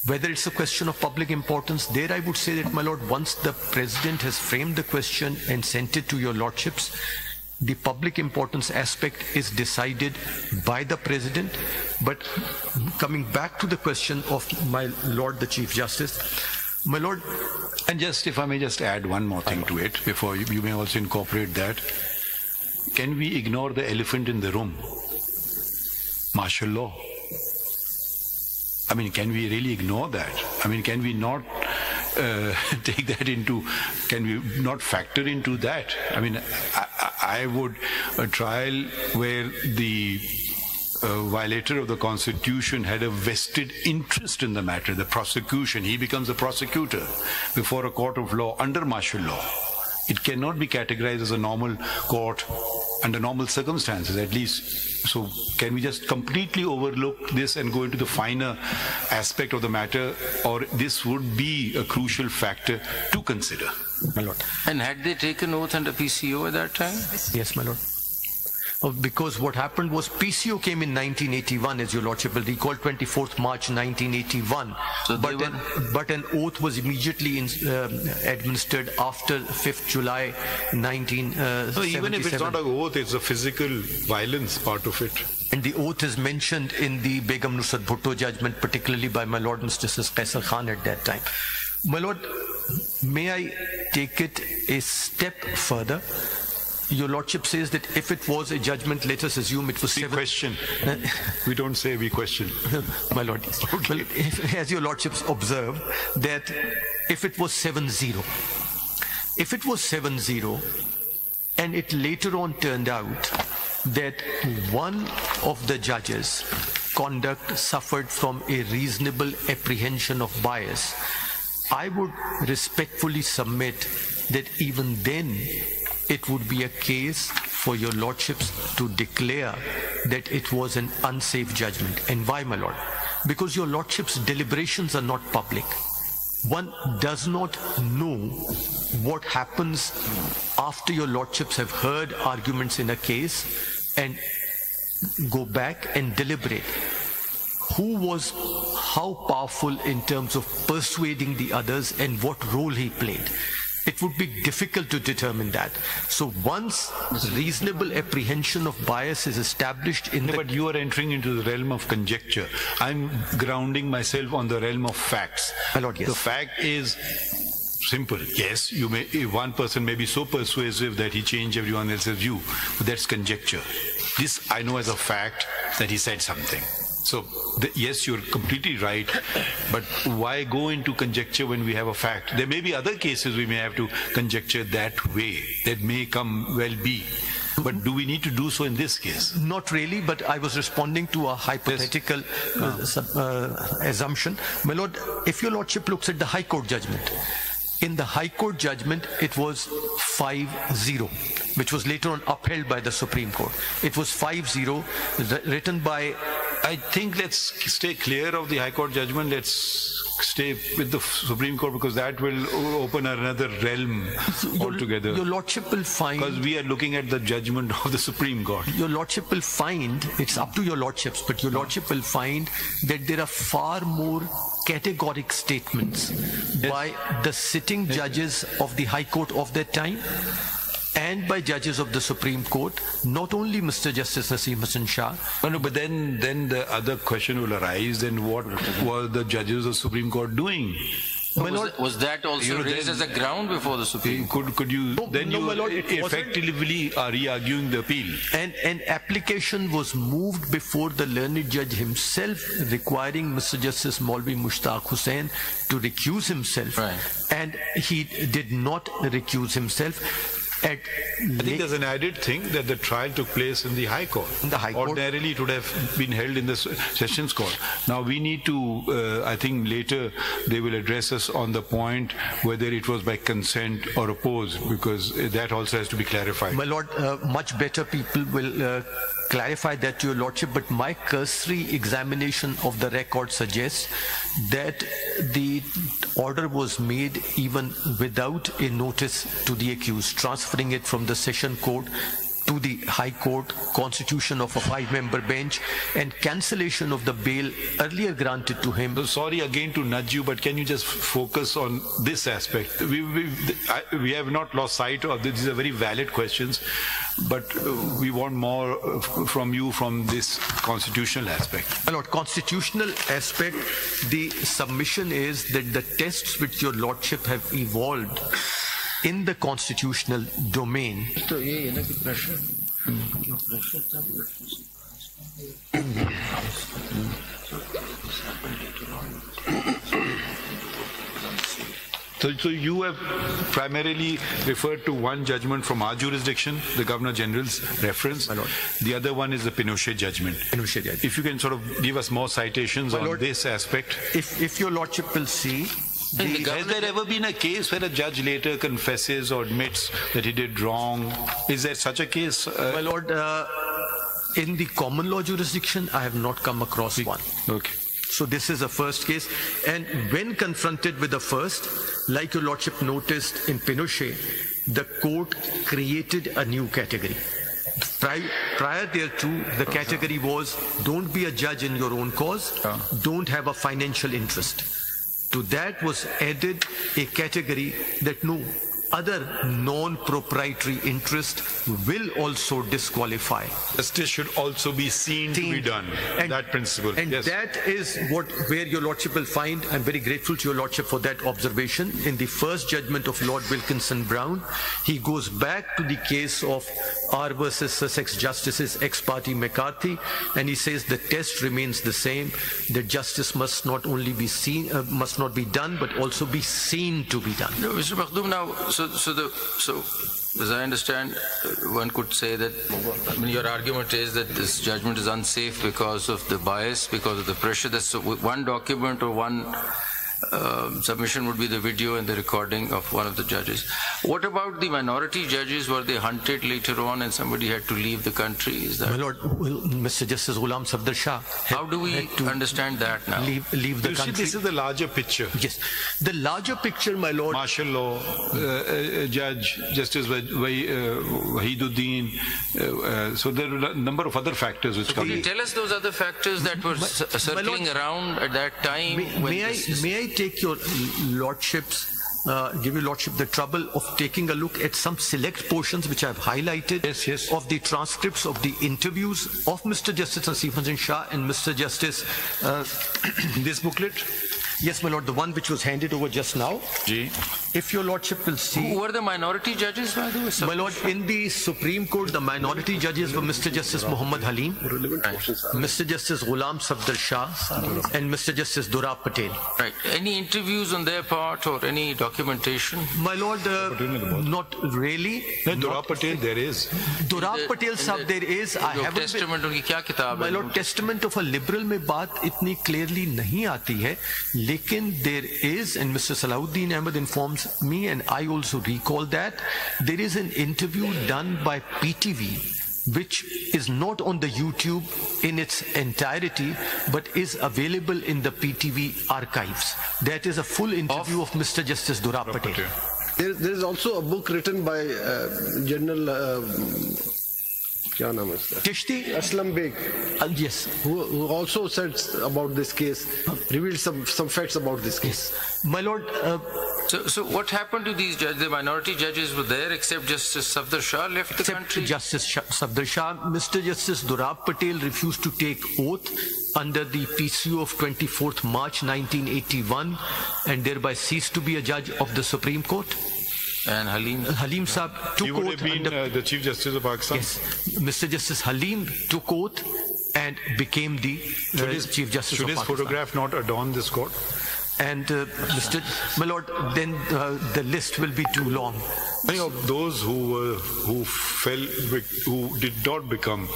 whether it's a question of public importance. There I would say that, my Lord, once the President has framed the question and sent it to your lordships, the public importance aspect is decided by the President. But coming back to the question of my Lord the Chief Justice, my Lord, and just if I may just add one more thing to it before you may also incorporate that. Can we ignore the elephant in the room? Martial law. I mean, can we really ignore that? I mean, can we not take that into, can we not factor into that? I mean, I would, a trial where the violator of the Constitution had a vested interest in the matter, the prosecution, he becomes a prosecutor before a court of law under martial law. It cannot be categorized as a normal court under normal circumstances, at least. So can we just completely overlook this and go into the finer aspect of the matter, or this would be a crucial factor to consider? My Lord. And had they taken oath under PCO at that time? Yes, my Lord. Because what happened was PCO came in 1981, as your Lordship will recall, 24th March 1981. So but an oath was immediately administered after 5th July 1977. So even if it's not an oath, it's a physical violence part of it. And the oath is mentioned in the Begum Nusrat Bhutto judgment, particularly by my Lord Mr. Qaisar Khan at that time. My Lord, may I take it a step further? Your Lordship says that if it was a judgment, let us assume it was we question. We don't say we question. My Lord, yes. Okay. Well, as your Lordships observe, that if it was 7-0, and it later on turned out that one of the judges' conduct suffered from a reasonable apprehension of bias, I would respectfully submit that even then it would be a case for your Lordships to declare that it was an unsafe judgment. And why, my Lord? Because your Lordships' deliberations are not public. One does not know what happens after your Lordships have heard arguments in a case, and go back and deliberate who was how powerful in terms of persuading the others and what role he played. It would be difficult to determine that. So once reasonable apprehension of bias is established in But you are entering into the realm of conjecture. I'm grounding myself on the realm of facts. My lord, yes. The fact is simple. Yes, you may, one person may be so persuasive that he changed everyone else's view, but that's conjecture. This I know as a fact that he said something. So, yes, you're completely right, but why go into conjecture when we have a fact? There may be other cases we may have to conjecture that way. That may well be. But do we need to do so in this case? Not really, but I was responding to a hypothetical assumption. My lord, if your lordship looks at the High Court judgment, in the High Court judgment, it was 5-0, which was later on upheld by the Supreme Court. It was 5-0, written by... I think let's stay clear of the High Court judgment. Let's stay with the Supreme Court, because that will open another realm altogether. Your lordship will find... Because we are looking at the judgment of the Supreme Court. Your lordship will find, it's up to your lordships, but your lordship will find that there are far more categoric statements by the sitting judges of the High Court of that time and by judges of the Supreme Court, not only Mr. Justice Naseem Hassan Shah. No, but then the other question will arise, then what were the judges of the Supreme Court doing? Was that also raised as a ground before the Supreme Court? Could you, my Lord, effectively are re-arguing the appeal. And an application was moved before the learned judge himself, requiring Mr. Justice Maulvi Mushtaq Hussain to recuse himself. Right. And he did not recuse himself. I think there's an added thing that the trial took place in the High Court. In the High Court. Ordinarily, it would have been held in the Sessions Court. Now, we need to, I think later they will address us on the point whether it was by consent or opposed, because that also has to be clarified. My Lord, much better people will clarify that to your lordship, but my cursory examination of the record suggests that the order was made even without a notice to the accused, transferring it from the Session Court to the High Court, constitution of a 5-member bench, and cancellation of the bail earlier granted to him. So sorry again to nudge you, but can you just focus on this aspect? We have not lost sight of this. These are very valid questions, but we want more from you from this constitutional aspect. My Lord, constitutional aspect, the submission is that the tests which your lordship have evolved in the constitutional domain So you have primarily referred to one judgment from our jurisdiction, the Governor General's reference. The other one is the Pinochet judgment. Pinochet judgment. If you can sort of give us more citations on this aspect. If your lordship will see, has there ever been a case where a judge later confesses or admits that he did wrong? Is there such a case? My Lord, in the common law jurisdiction, I have not come across one. Okay. So this is a first case. And when confronted with the first, like your lordship noticed in Pinochet, the court created a new category. Prior thereto, the category was, don't be a judge in your own cause, don't have a financial interest. To that was added a category that no other non-proprietary interest will also disqualify. Justice should also be seen to be done. And that principle. And that is where your lordship will find. I'm very grateful to your lordship for that observation. In the first judgment of Lord Wilkinson Brown, he goes back to the case of R versus Sussex Justices ex parte McCarthy, and he says the test remains the same. That justice must not only be seen, must not be done, but also be seen to be done. No, Mr. Makhdoom, now, so as I understand, one could say that, I mean, your argument is that this judgment is unsafe because of the bias, because of the pressure. That's one document or one submission would be the video and the recording of one of the judges. What about the minority judges? Were they hunted later on and somebody had to leave the country? Is that... My Lord, Mr. Justice Ghulam Safdar Shah how do we understand that now? Leave the country. This is the larger picture. Yes. The larger picture, my Lord. Martial law, Judge, Justice Wahiduddin. So there are a number of other factors which come in. Can you tell us those other factors that were circling around at that time? May I take your Lordship's give your Lordship the trouble of taking a look at some select portions which I have highlighted of the transcripts of the interviews of Mr. Justice Naseem Hasan Shah and Mr. Justice This booklet? Yes, my Lord, the one which was handed over just now. If your Lordship will see. Who were the minority judges, by the way? My Lord, in the Supreme Court, the minority judges were Mr. Justice Muhammad Halim, Mr. Justice Ghulam Safdar Shah, and Mr. Justice Durab Patel. Right. Any interviews on their part or any documentation? My Lord, not really. Durab Patel, there is. Durab Patel, sahab, there is. I haven't. Testament unki kya kitab hai? My Lord, Testament of a liberal में बात इतनी clearly नहीं आती है, लेकिन there is, and Mr. Salahuddin Ahmed informs me, and I also recall that there is an interview done by PTV which is not on the YouTube in its entirety but is available in the PTV archives. That is a full interview of Mr. Justice Durab Patel. There is also a book written by General Kishti Aslam Beg, yes, who also said about this case, revealed some facts about this case. My Lord, so what happened to these judges? The minority judges were there except Justice Safdar Shah left the country? Justice Safdar Shah. Mr. Justice Durab Patel refused to take oath under the PCO of 24th March 1981 and thereby ceased to be a judge of the Supreme Court. And Halim Saab took He would oath have been the Chief Justice of Pakistan. Yes, Mr. Justice Halim took oath and became the Chief Justice of Pakistan. Should his photograph not adorn this court? And my Lord, then the list will be too long. Many of those who did not become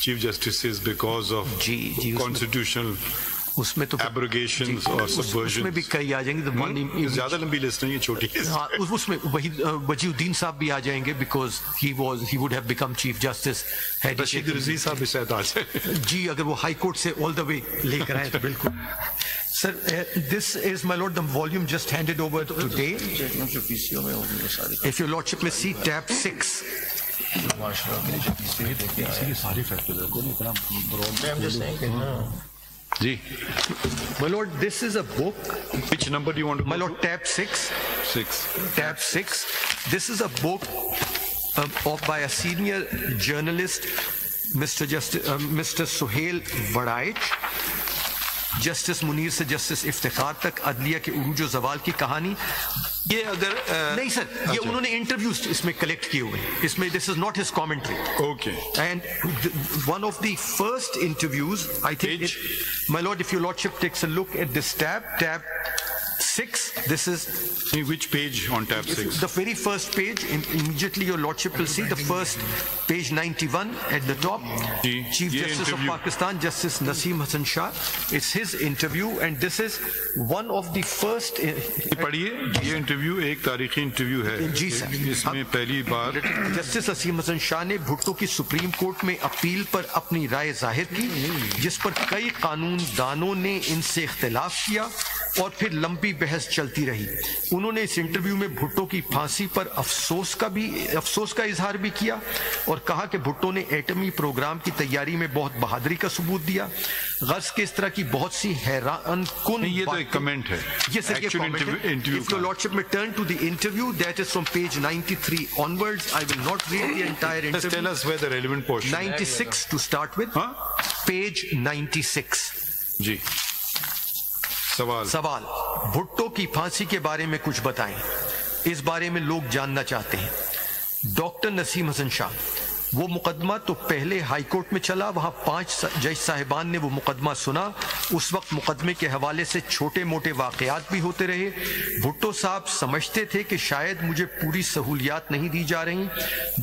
Chief Justices because of constitutional abrogations or subversions. उसमें भी कई आ जाएंगे. ज़्यादा लंबी list नहीं है, छोटी है. हाँ, उसमें वजीउद्दीन साहब भी आ जाएंगे because he would have become Chief Justice. Rashid रज़ी साहब भी शायद आ जाए. जी, अगर वो हाई कोर्ट से all the way लेकर आए तो बिल्कुल. Sir, this is, my Lord, the volume just handed over today. If your Lordship may see tab 6. My Lord, this is a book. Which number do you want to? My Lord, tab 6. 6. Tab 6. This is a book by a senior journalist, Mr. Suhail Vadaich. Justice Munir से justice Iftikhar तक अदलिया के उरूज और ज़वाल की कहानी. ये अगर नहीं सर, ये उन्होंने इंटरव्यूज इसमें कलेक्ट किए हुए. इसमें this is not his commentary. Okay. And one of the first interviews, I think, my lord, if your lordship takes a look at this tab 6, this is which page on tab 6? The very first page. Immediately your Lordship will see the first page 91 at the top. Chief Justice of Pakistan, Justice Naseem Hasan Shah. It's his interview, and this is one of the first. पढ़िए, ये interview एक तारीखी interview है. जी sir. इसमें पहली बार justice Naseem Hasan Shah ने भुट्टो की supreme court में अपील पर अपनी राय जाहिर की, जिस पर कई कानूनदानों ने इनसे इख्तिलाफ किया और फिर लंबी बहस चलती रही. उन्होंने इस इंटरव्यू में भुट्टो की फांसी पर अफसोस का इजहार भी किया और कहा कि भुट्टो ने एटमी प्रोग्राम की तैयारी में बहुत बहादुरी का सबूत दिया. गर्ज के इस तरह की बहुत सी हैरानकुन. ये तो एक कमेंट है. ये सर, ये कमेंट है. If your Lordship may turn to the interview, that is from page 93 onwards. I will not read the entire interview. Just tell us where the relevant portion. 96 to start with. Page 96. जी. सवाल. भुट्टो की फांसी के बारे में कुछ बताएं. इस बारे में लोग जानना चाहते हैं. डॉक्टर नसीम हसन शाह, वो मुकदमा तो पहले हाई कोर्ट में चला, वहाँ 5 जज साहिबान ने वो मुकदमा सुना। उस वक्त मुकदमे के हवाले से छोटे मोटे वाक़यात भी होते रहे। भुट्टो साहब समझते थे कि शायद मुझे पूरी सहूलियात नहीं दी जा रही।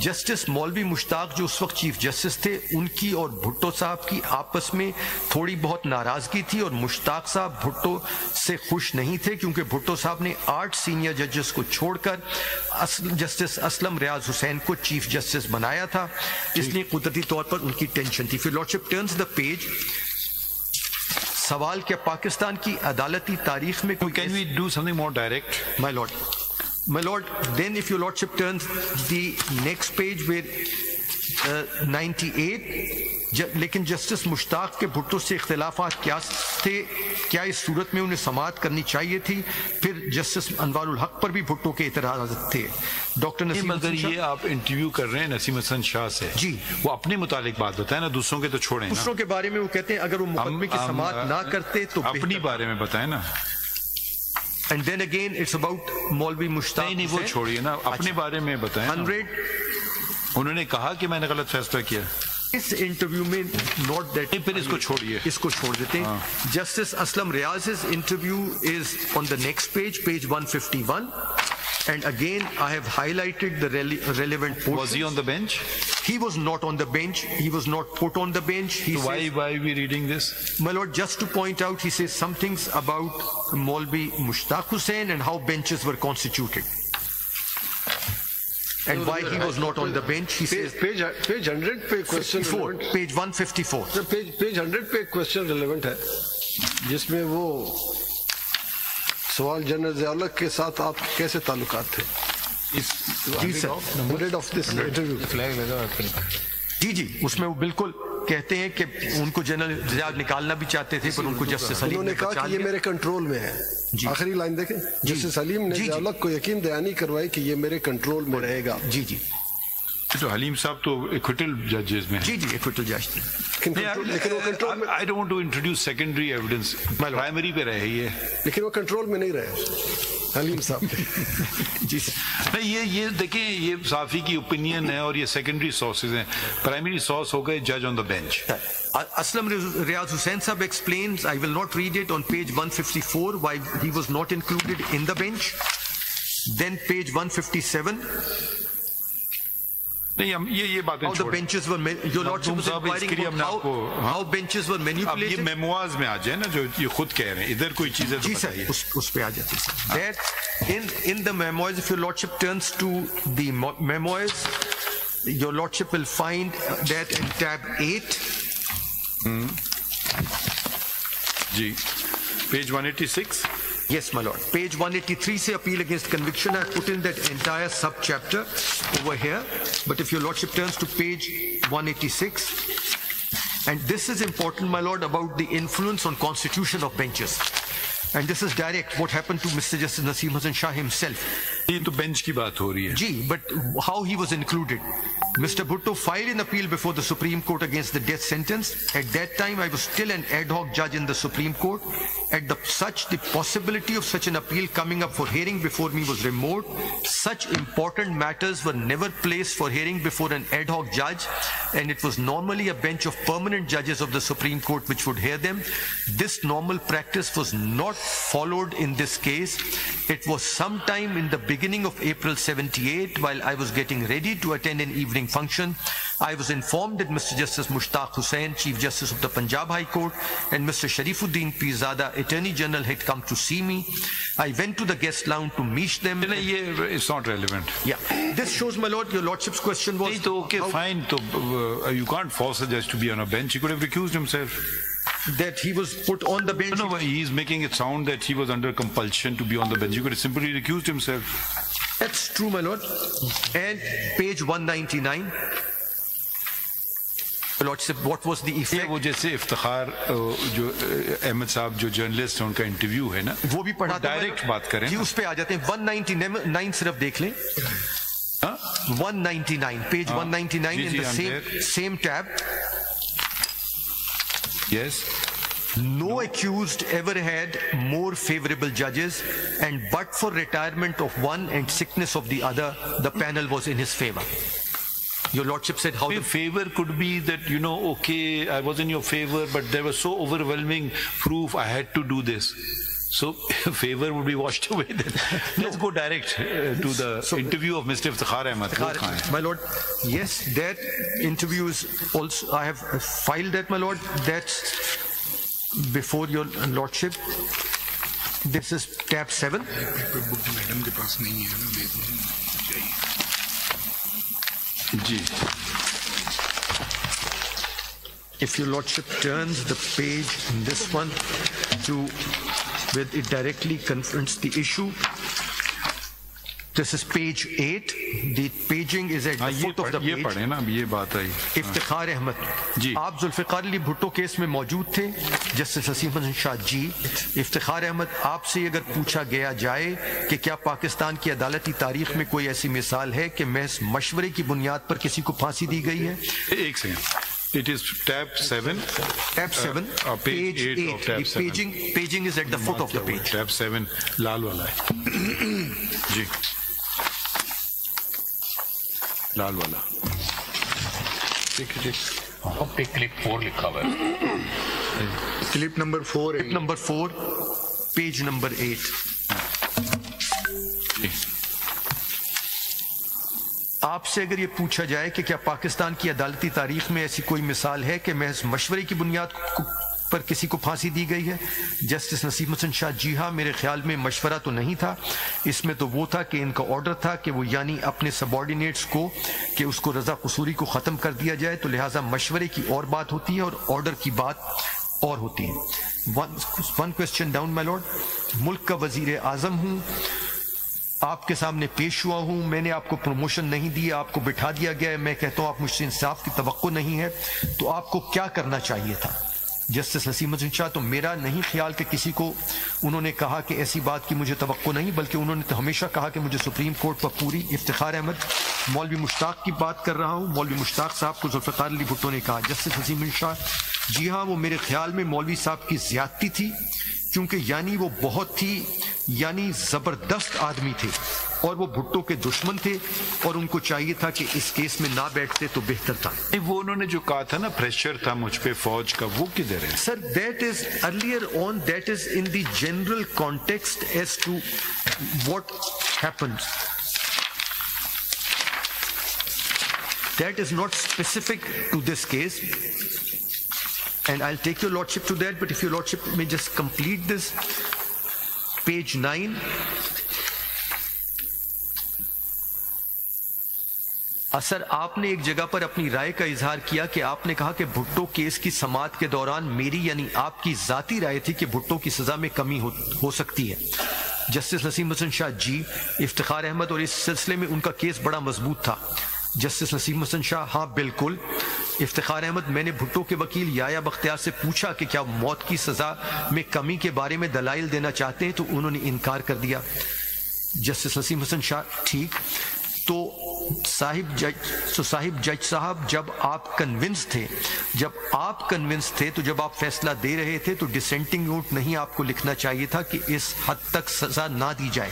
जस्टिस मौलवी मुश्ताक जो उस वक्त चीफ जस्टिस थे, उनकी और भुट्टो साहब की आपस में थोड़ी बहुत नाराज़गी थी और मुश्ताक साहब भुट्टो से खुश नहीं थे, क्योंकि भुट्टो साहब ने 8 सीनियर जजेस को छोड़कर जस्टिस असलम रियाज हुसैन को चीफ जस्टिस बनाया था, इसलिए कुदरती तौर पर उनकी टेंशन थी। फिर लॉर्डशिप टर्न्स द पेज। सवाल क्या पाकिस्तान की अदालती तारीख में कोई can we do something more direct? My lord, then if your lordship turns the next page with 98, लेकिन जस्टिस मुश्ताक के भुट्टो से इख्तिलाफात क्या थे, क्या इस सूरत में उन्हें समाअत करनी चाहिए थी? फिर जस्टिस अनवारुल हक पर भी भुट्टो के इतराज़ थे। डॉक्टर नसीम, अगर ये आप इंटरव्यू कर रहे हैं नसीम हसन शाह से, जी, वो अपने मुतालिक बात बताएं ना, दूसरों के तो छोड़ें। दूसरों के बारे में वो कहते हैं अगर वो मुकदमे की समाअत ना करते तो अपनी बारे में बताएं ना। And then again it's about मौलवी मुश्ताक। नहीं, वो छोड़िए ना, अपने बारे में बताएं। 100 उन्होंने कहा कि मैंने गलत फैसला किया इस इंटरव्यू में, नॉट दैट। फिर इसको छोड़िए, इसको छोड़ देते हैं। Justice Aslam Riaz interview is on the next page, page 151, and again I have highlighted the relevant portions. Was he on the bench? He was not on the bench. He was not put on the bench. He so why are we reading this? My lord, just to point out, he says some things about Maulvi Mushtaq Hussain and how benches were constituted. And why he was not on the bench. He says page 100 पे question relevant, page 154. So page 100 पे question relevant है, जिसमें वो सवाल general ज़ियाउल्लक के साथ आप कैसे ताल्लुकात थे? जी, उसमें वो बिल्कुल कहते हैं कि उनको जनरल ज़िया निकालना भी चाहते थे, पर उनको जस्टिस सलीम ने कहा कि ये मेरे कंट्रोल में है। आखिरी लाइन देखें, जस्टिस सलीम ने ज़ियाउल्लक को यकीन दयानी करवाई कि ये मेरे कंट्रोल में रहेगा। जी, तो हलीम साहब तो एक्विटल जजेस में हैं। जी, एक्विटल जज थे। लेकिन वो कंट्रोल में, I don't want to introduce secondary evidence, primary पे रहे ये, लेकिन वो कंट्रोल में नहीं रहे हलीम साहब। जी नहीं, ये देखिए, ये साफी की ओपिनियन है और ये सेकेंडरी सोर्सेज हैं। प्राइमरी सोर्स हो गए जज on the bench. Aslam Riaz Hussain Sahab explains, I will not read it, on page 154 why he was not included in the bench. Then page 157. नहीं, हम ये बातें how the benches were, your lordship was inquiring about how benches were manipulated. अब ये memoirs में आ जाए ना, जो ये खुद कह रहे हैं, इधर कोई चीजें जी सर, उस पे आ जाती है। That in the memoirs, if your lordship turns to the memoirs, your lordship will find that in tab 8. Ji, page 186. Yes, my lord. Page 183 से appeal against conviction, I put in that entire sub-chapter over here. But if your lordship turns to page 186, and this is important, my lord, about the influence on constitution of benches. And this is direct, what happened to Mr. Justice Naseem Hassan Shah himself. ये तो bench की बात हो रही है। जी, but how he was included. Mr. Bhutto filed an appeal before the Supreme Court against the death sentence. At that time, I was still an ad hoc judge in the Supreme Court. The possibility of such an appeal coming up for hearing before me was remote. Such important matters were never placed for hearing before an ad hoc judge, and it was normally a bench of permanent judges of the Supreme Court which would hear them. This normal practice was not followed in this case. It was sometime in the beginning of April 78, while I was getting ready to attend an evening function, I was informed that Mr. Justice Mushtaq Hussain, Chief Justice of the Punjab High Court, and Mr. Sharifuddin Pirzada, Attorney General, had come to see me. I went to the guest lounge to meet them. It's not relevant. Yeah, this shows, my lord, your lordship's question was... Okay, fine. You can't force a judge to be on a bench. He could have recused himself. That he was put on the bench? No, he's making it sound that he was under compulsion to be on the bench. He could have simply recused himself. That's true, my lord. And page 199. Lordship, what was the effect? वो जैसे इफ्तिखार जो अहमद साहब जो journalist हैं उनका interview है ना, वो भी पढ़ाते हैं, डायरेक्ट बात करें जी, उस पे आ जाते हैं। 199 सिर्फ देख लें। 199, page 199 in the same tab. Yes. No accused ever had more favorable judges, and but for retirement of one and sickness of the other, the panel was in his favor. Your Lordship said how A favor could be that, okay, I was in your favor, but there was so overwhelming proof I had to do this. So favor would be washed away then. Let's go direct to the interview of Mr. Iftikhar Ahmed. My Lord, yes, that interview is also, I have filed that, my Lord. That's before your Lordship. This is tab 7. If your Lordship turns the page in this one to where it directly confronts the issue. This is page 8. The paging is at the foot of the page. Iftikhar Ahmed. आप Zulfikar Ali Bhutto case में मौजूद थे, justice Hasim Hasan Shah ji. Iftikhar Ahmad, आपसे अगर पूछा गया जाए कि क्या पाकिस्तान की अदालती तारीख में कोई ऐसी मिसाल है कि महज मशवरे की बुनियाद पर किसी को फांसी दी गई है? एक second. It is tab 7. Tab 7. Page 8 of tab 7. Paging is at the foot of the page. Tab 7 लाल वाला है. जी. लाल वाला. पे क्लिप 4 लिखा हुआ है. Clip number 4. Clip number 4, page number 8. आपसे अगर ये पूछा जाए कि क्या पाकिस्तान की अदालती तारीख में ऐसी कोई मिसाल है कि महज मशवरे की बुनियाद पर किसी को फांसी दी गई है? जस्टिस नसीम हसन शाह, जी हाँ, मेरे ख्याल में मशवरा तो नहीं था. इसमें तो वो था कि इनका ऑर्डर था कि वो यानी अपने सबॉर्डिनेट्स को कि उसको रजा कसूरी को ख़त्म कर दिया जाए, तो लिहाजा मशवरे की और बात होती है और ऑर्डर की बात और होती है. One question down my Lord. मुल्क का वजीर आज़म हूँ, आपके सामने पेश हुआ हूं, मैंने आपको प्रमोशन नहीं दी, आपको बिठा दिया गया है, मैं कहता हूं आप मुझसे इंसाफ की तवक्को नहीं है, तो आपको क्या करना चाहिए था? जस्टिस नसीम हसन शाह, तो मेरा नहीं ख्याल कि किसी को उन्होंने कहा कि ऐसी बात की मुझे तवक्को नहीं, बल्कि उन्होंने तो हमेशा कहा कि मुझे सुप्रीम कोर्ट पर पूरी. इफ्तिखार अहमद, मौलवी मुश्ताक की बात कर रहा हूँ. मौलवी मुश्ताक साहब को जुल्फिकार अली भुट्टो ने कहा. जस्टिस नसीम हसन शाह, जी हाँ, वो मेरे ख्याल में मौलवी साहब की ज्यादती थी, क्योंकि यानी वो बहुत ही जबरदस्त आदमी थे और वो भुट्टो के दुश्मन थे और उनको चाहिए था कि इस केस में ना बैठते तो बेहतर था. वो उन्होंने जो कहा था ना, प्रेशर था मुझ पे फौज का, वो किधर है? Sir, that is earlier on, that is in the general context as to what happens. That is not specific to this case. And I'll take your lordship to that, but if your lordship may just complete this, page 9. Sir, आपने एक जगह पर अपनी राय का इजहार किया कि आपने कहा कि भुट्टो केस की समाअत के दौरान मेरी यानी आपकी जाती राय थी कि भुट्टो की सजा में कमी हो सकती है. जस्टिस नसीम हसन शाह जी, इफ्तिखार अहमद, और इस सिलसिले में उनका केस बड़ा मजबूत था. जस्टिस नसीम हसन शाह, हाँ बिल्कुल. इफ्तिखार अहमद, मैंने भुट्टो के वकील याया बख्तियार से पूछा कि क्या मौत की सजा में कमी के बारे में दलाइल देना चाहते हैं, तो उन्होंने इनकार कर दिया. जस्टिस नसीम हसन शाह, ठीक. तो साहिब जज साहब, जब आप कन्विंस थे तो जब आप फैसला दे रहे थे तो डिसेंटिंग नोट नहीं आपको लिखना चाहिए था कि इस हद तक सजा ना दी जाए.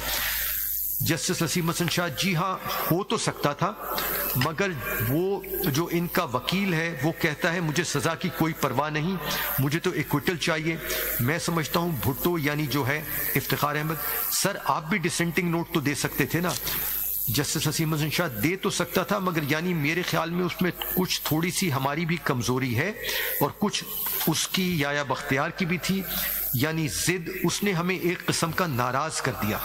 जस्टिस नसीम हसन शाह, जी हाँ, हो तो सकता था, मगर वो जो इनका वकील है वो कहता है मुझे सजा की कोई परवाह नहीं, मुझे तो एक्विटल चाहिए. मैं समझता हूँ भुट्टो यानी जो है इफ्तिखार अहमद, सर आप भी डिसेंटिंग नोट तो दे सकते थे ना. जस्टिस नसीम हसन शाह, दे तो सकता था, मगर यानी मेरे ख्याल में उसमें कुछ थोड़ी सी हमारी भी कमजोरी है और कुछ उसकी याया बख्तियार की भी थी, यानी जिद, उसने हमें एक किस्म का नाराज कर दिया.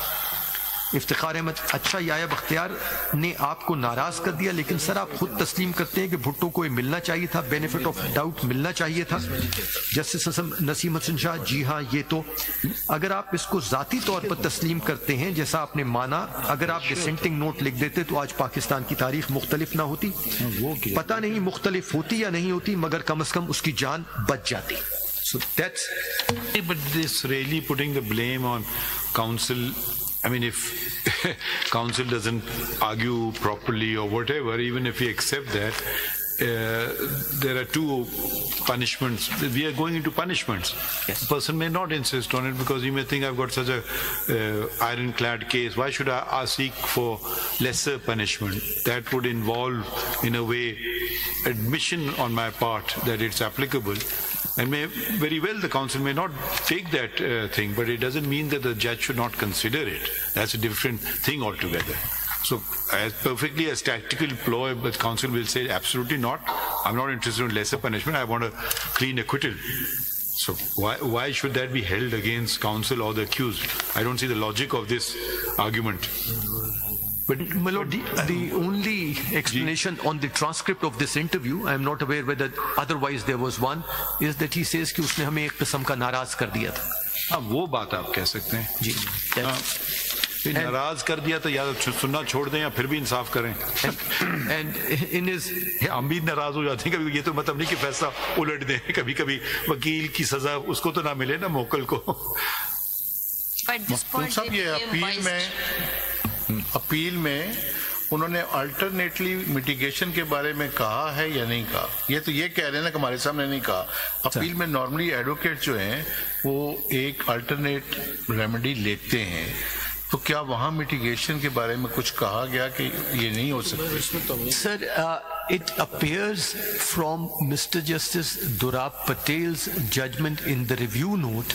इफ्तिखार अहमद, अच्छा, याया बख्तियार ने आपको नाराज कर दिया, लेकिन सर आप खुद तस्लीम करते हैं कि भुट्टो को ये मिलना चाहिए था, बेनिफिट ऑफ डाउट मिलना चाहिए था. जस्टिस नसीम हसन शाह, जी हाँ, ये तो अगर आप इसको जाती तौर पर तस्लीम करते हैं जैसा आपने माना, अगर आप डिसेंटिंग नोट लिख देते तो आज पाकिस्तान की तारीख मुख्तलिफ ना होती. पता नहीं मुख्तलिफ होती या नहीं होती, मगर कम से कम उसकी जान बच जाती. So that's. But this really putting the blame on counsel. I mean, if counsel doesn't argue properly or whatever, even if we accept that, there are two punishments. We are going into punishments. Yes. The person may not insist on it because he may think I've got such a ironclad case. Why should I seek for lesser punishment? That would involve, in a way, admission on my part that it's applicable. And very well the council may not take that thing, but it doesn't mean that the judge should not consider it. That's a different thing altogether. So as perfectly as tactical ploy, but the council will say absolutely not. I'm not interested in lesser punishment. I want a clean acquittal. So why should that be held against counsel or the accused? I don't see the logic of this argument. But my lord, the only explanation on the transcript of this interview, I am not aware whether otherwise there was one, is that he says कि उसने हमें एक किस्म का नाराज कर दिया था. हाँ, वो बात आप कह सकते हैं. जी. नाराज कर दिया तो या सुनना छोड़ दें या फिर भी इंसाफ करें. And in his, हम भी नाराज हो जाते हैं कभी. ये तो मतलब नहीं कि फैसला उलट दें. कभी कभी वकील की सजा उसको तो ना मिले ना मोकल को. सब ये अपील में उन्होंने अल्टरनेटली मिटिगेशन के बारे में कहा है या नहीं कहा? ये तो ये कह रहे हैं ना कि हमारे सामने नहीं कहा. अपील में नॉर्मली एडवोकेट जो हैं वो एक अल्टरनेट रेमेडी लेते हैं, तो क्या वहां मिटिगेशन के बारे में कुछ कहा गया कि ये नहीं हो सकती? Sir, it appears from Mr. Justice Durab Patel's judgment in the review note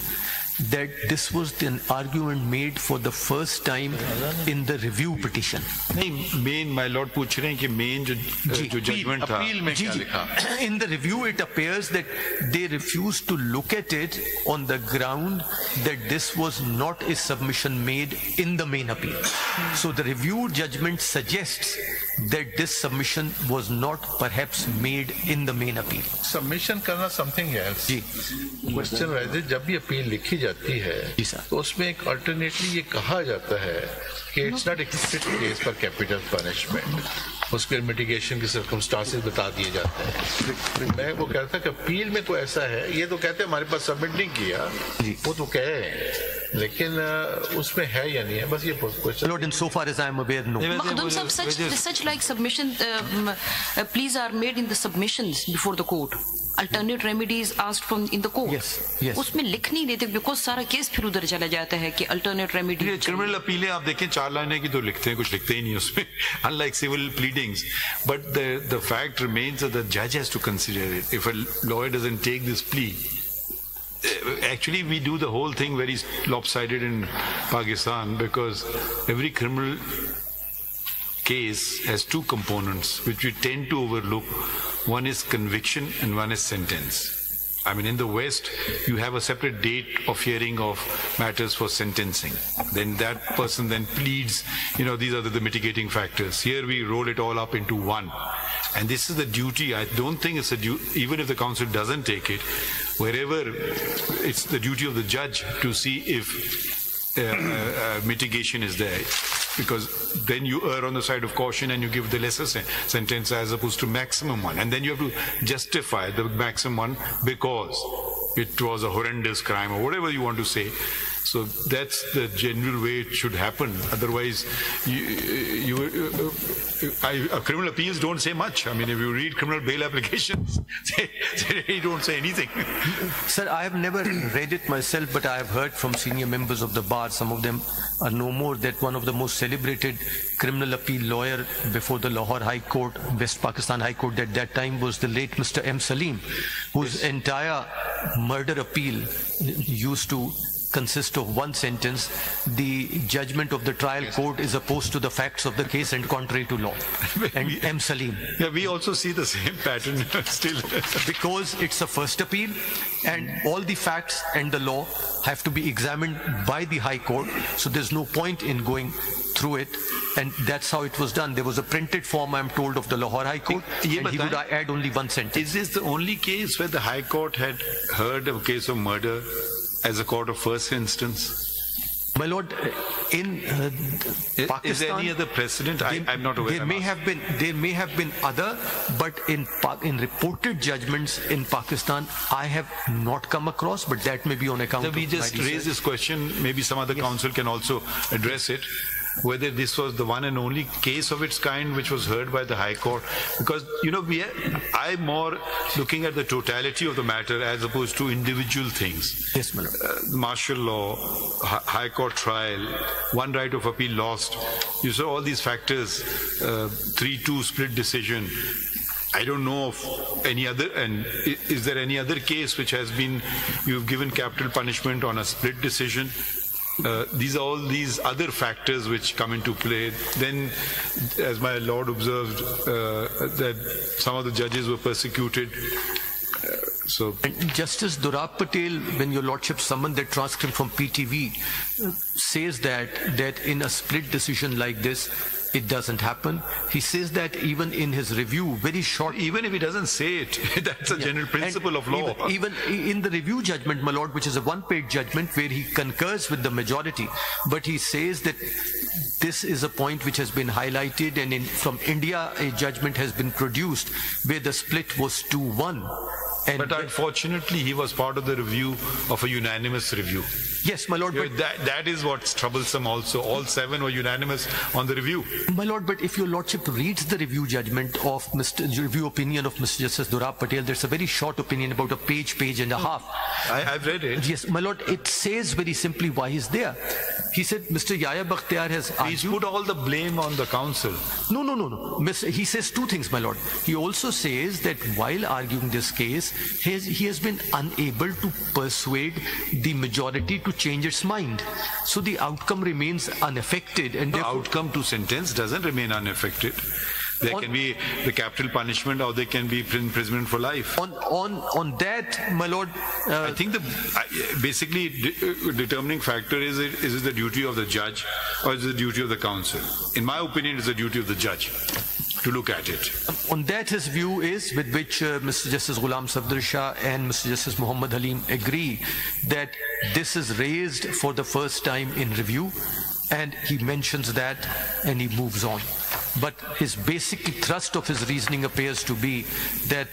that this was an argument made for the first time in the review petition. नहीं, main my lord पूछ रहे हैं कि main जो judgment था. Appeal में क्या लिखा? In the review it appears that they refused to look at it on the ground that this was not a submission made in the main appeal. So the review judgment suggests that this submission was not perhaps made in the main appeal. Submission करना something else. जी. Question rise, जब भी appeal लिखी जाती है तो उसमें एक alternately ये कहा जाता है कि it's not a fit case for capital punishment. उसके मिटिगेशन के सर्कमस्टांसेस बता दिए जाते हैं. मैं वो कहता कि अपील में तो ऐसा है, ये तो कहते हैं हमारे पास सबमिट नहीं किया, वो तो कह रहे हैं, लेकिन उसमें है या नहीं है, बस ये question. Lord, in so far as I am aware, no. Such like submission pleas are made in the submissions before the court. Alternate remedies asked from in the court. Yes, yes. उसमें लिख नहीं देते because सारा case फिर उधर चला जाता है कि अल्टरनेट रेमेडी. क्रिमिनल अपीलें आप देखें 4 लाइनें की तो लिखते हैं, कुछ लिखते ही नहीं उसमें, unlike civil pleadings. But the fact remains that the judge has to consider it. If a lawyer doesn't take this plea, actually we do the whole thing very lopsided in Pakistan because every criminal case has two components which we tend to overlook. One is conviction and one is sentence. I mean, in the West, you have a separate date of hearing of matters for sentencing. Then that person then pleads, these are the mitigating factors. Here we roll it all up into one. And this is the duty. I don't think it's a duty, even if the council doesn't take it, wherever it's the duty of the judge to see if mitigation is there. Because then you err on the side of caution and you give the lesser sentence as opposed to maximum one. And then you have to justify the maximum one because it was a horrendous crime or whatever you want to say. So that's the general way it should happen. Otherwise, criminal appeals don't say much. I mean, if you read criminal bail applications, they don't say anything. Sir, I have never read it myself, but I have heard from senior members of the bar, some of them are no more, that one of the most celebrated criminal appeal lawyer before the Lahore High Court, West Pakistan High Court at that time, was the late Mr. M. Salim, whose entire murder appeal used to consist of one sentence: the judgment of the trial court is opposed to the facts of the case and contrary to law. And M. Salim. Yeah, we also see the same pattern still. Because it's a first appeal and all the facts and the law have to be examined by the High Court, so there's no point in going through it, and that's how it was done. There was a printed form, I'm told, of the Lahore High Court, and he would add only one sentence. Is this the only case where the High Court had heard of a case of murder as a court of first instance? My lord, in Pakistan, is there any other precedent? I'm not aware. There may have been other, but in reported judgments in Pakistan, I have not come across. But that may be on account. So we just raise this question. Maybe some other council can also address it. whether this was the one and only case of its kind which was heard by the High Court. Because, I'm more looking at the totality of the matter as opposed to individual things. Yes, my lord. Martial law, High Court trial, one right of appeal lost. You saw all these factors, 3-2 split decision. I don't know of any other, and is there any other case which has been, you've given capital punishment on a split decision? These are all these other factors which come into play. Then, as my lord observed, that some of the judges were persecuted. And Justice Durab Patel, when your lordship summoned that transcript from PTV, says that in a split decision like this, it doesn't happen. He says that even in his review, very short. Even if he doesn't say it, that's a general principle of law. Even in the review judgment, my lord, which is a one-page judgment where he concurs with the majority, but he says that this is a point which has been highlighted, and from India a judgment has been produced where the split was 2-1. But unfortunately, he was part of the review of a unanimous review. Yes, my lord. But that is what's troublesome also. All 7 were unanimous on the review. My lord, but if your lordship reads the review judgment of review opinion of Mr. Justice Durab Patel, there's a very short opinion, about a page and a half. I've read it. Yes, my lord, it says very simply why he's there. He said Mr. Yahya Bakhtiar has argued. He's put all the blame on the council. No. He says 2 things, my lord. He also says that while arguing this case, he has been unable to persuade the majority to change its mind. So the outcome remains unaffected. And the outcome to sentence doesn't remain unaffected. There can be the capital punishment, or there can be imprisonment for life. On that, my lord, I think the basically determining factor is it the duty of the judge or is it the duty of the council? In my opinion, it's the duty of the judge to look at it. On that, his view is, with which Mr. Justice Ghulam Safdar Shah and Mr. Justice Muhammad Halim agree, that this is raised for the first time in review, and he mentions that and he moves on. But his basic thrust of his reasoning appears to be that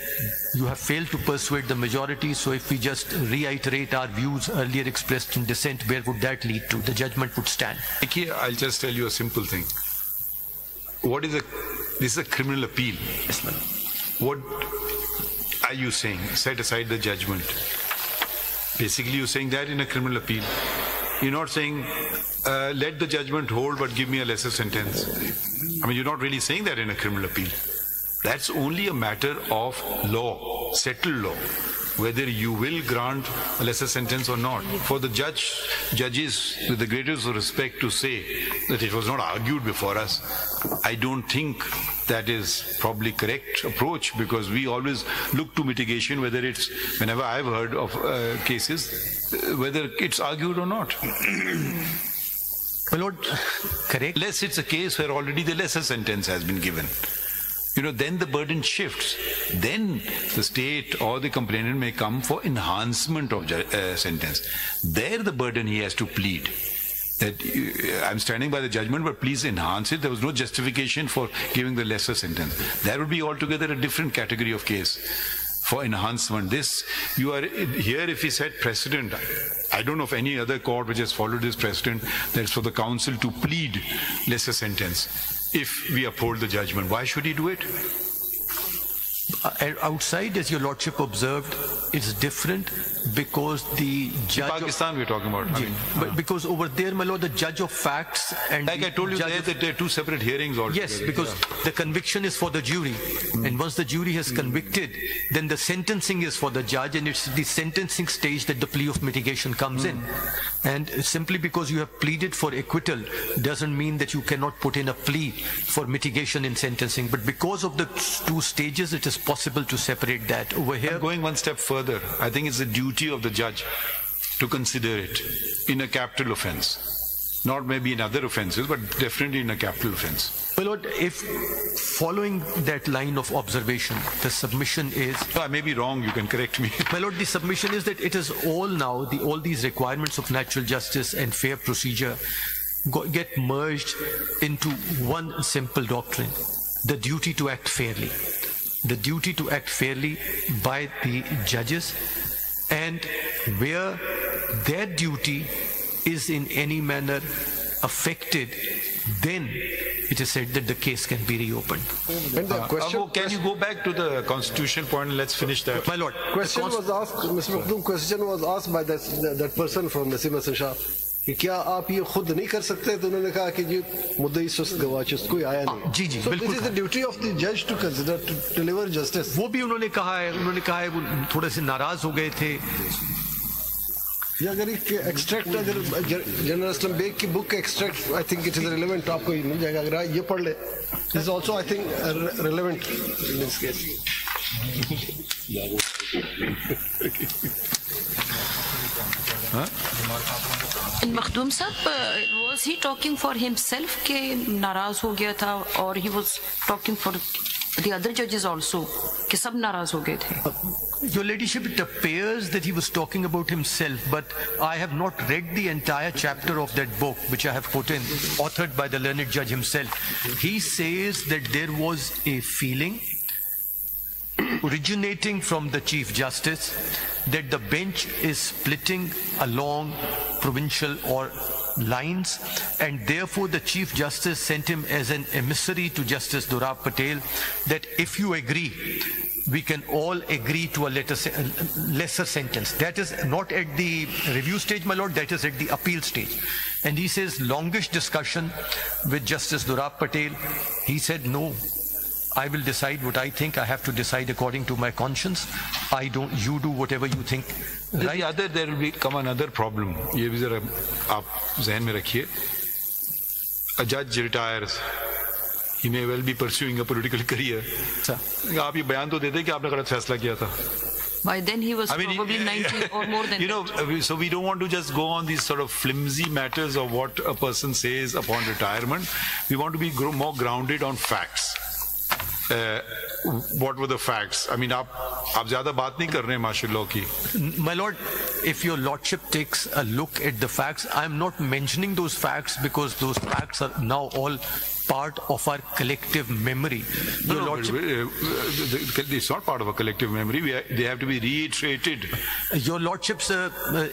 you have failed to persuade the majority, so if we just reiterate our views earlier expressed in dissent, where would that lead to? The judgment would stand. I'll just tell you a simple thing. This is a criminal appeal. Yes, ma'am. What are you saying? Set aside the judgment. Basically, you're saying that in a criminal appeal. You're not saying, let the judgment hold, but give me a lesser sentence. I mean, you're not really saying that in a criminal appeal. That's only a matter of law, settled law, whether you will grant a lesser sentence or not. For the judges, with the greatest respect, to say that it was not argued before us, I don't think that is probably correct approach, because we always look to mitigation, whether it's, whenever I've heard of cases, whether it's argued or not. My lord, correct. Unless it's a case where already the lesser sentence has been given. Then the burden shifts. Then the state or the complainant may come for enhancement of sentence. There the burden he has to plead. That I'm standing by the judgment, but please enhance it. There was no justification for giving the lesser sentence. That would be altogether a different category of case. For enhancement, you are here. If he set precedent, I don't know of any other court which has followed this precedent, that's for the council to plead lesser sentence. If we uphold the judgment, why should he do it? Outside, as your lordship observed, it's different because the judge. In Pakistan, we're talking about. But because over there, my lord, the judge of facts and. Like I told you, there are 2 separate hearings altogether. Yes, because the conviction is for the jury, and once the jury has convicted, then the sentencing is for the judge, and it's the sentencing stage that the plea of mitigation comes in. And simply because you have pleaded for acquittal doesn't mean that you cannot put in a plea for mitigation in sentencing. But because of the 2 stages, it is possible to separate that. Over here, I'm going one step further. I think it's the duty of the judge to consider it in a capital offense, not maybe in other offenses, but definitely in a capital offense. My lord, if following that line of observation, the submission is. I may be wrong. You can correct me. My lord, the submission is that it is all now all these requirements of natural justice and fair procedure get merged into one simple doctrine: the duty to act fairly. The duty to act fairly by the judges, and where their duty is in any manner affected, then it is said that the case can be reopened. And the question, can you go back to the constitutional point and let's finish that? My lord, question was asked, Mr. Maktoum, question was asked by that person from Nasim Hasan Shah कि क्या आप ये खुद नहीं कर सकते, तो उन्होंने कहा कि जी मुद्दई सुस्त गवाह चुस्त कोई आया नहीं. जी जी So बिल्कुल. this is the duty of the judge to consider to deliver justice. वो भी उन्होंने कहा है वो थोड़े से नाराज हो गए थे. या अगर एक्सट्रैक्ट अगर जनरल असलम बेग की बुक का extract I think it is relevant, आपको मिल जाएगा अगर ये पढ़ ले. This is also I think relevant in this case. And Makhdoom Sahab, was he talking for himself के नाराज हो गया था, or he was talking for the other judges also कि सब नाराज हो गए थे? Your Ladyship, it appears that he was talking about himself, but I have not read the entire chapter of that book, which I have put in, authored by the learned judge himself. He says that there was a feeling originating from the Chief Justice that the bench is splitting along provincial or lines, and therefore the Chief Justice sent him as an emissary to Justice Durab Patel that if you agree, we can all agree to a lesser sentence. That is not at the review stage, my lord, that is at the appeal stage. And he says, longish discussion with Justice Durab Patel. He said, no, I will decide what I think. I have to decide according to my conscience. You do whatever you think. Right? There will come another problem. ये भी जरा आप ज़हन में रखिए. A judge retires. He may well be pursuing a political career. आप ये बयान तो देते कि आपने गलत फैसला किया था. By then he was probably 90 or more than that. So we don't want to just go on these sort of flimsy matters of what a person says upon retirement. We want to be more grounded on facts. What were the facts? I mean, आप ज़्यादा बात नहीं कर रहे हैं martial law की. My lord, if your lordship takes a look at the facts, I am not mentioning those facts because those facts are now all part of our collective memory. Your lordship, it's not part of a collective memory. They have to be reiterated. Your lordships,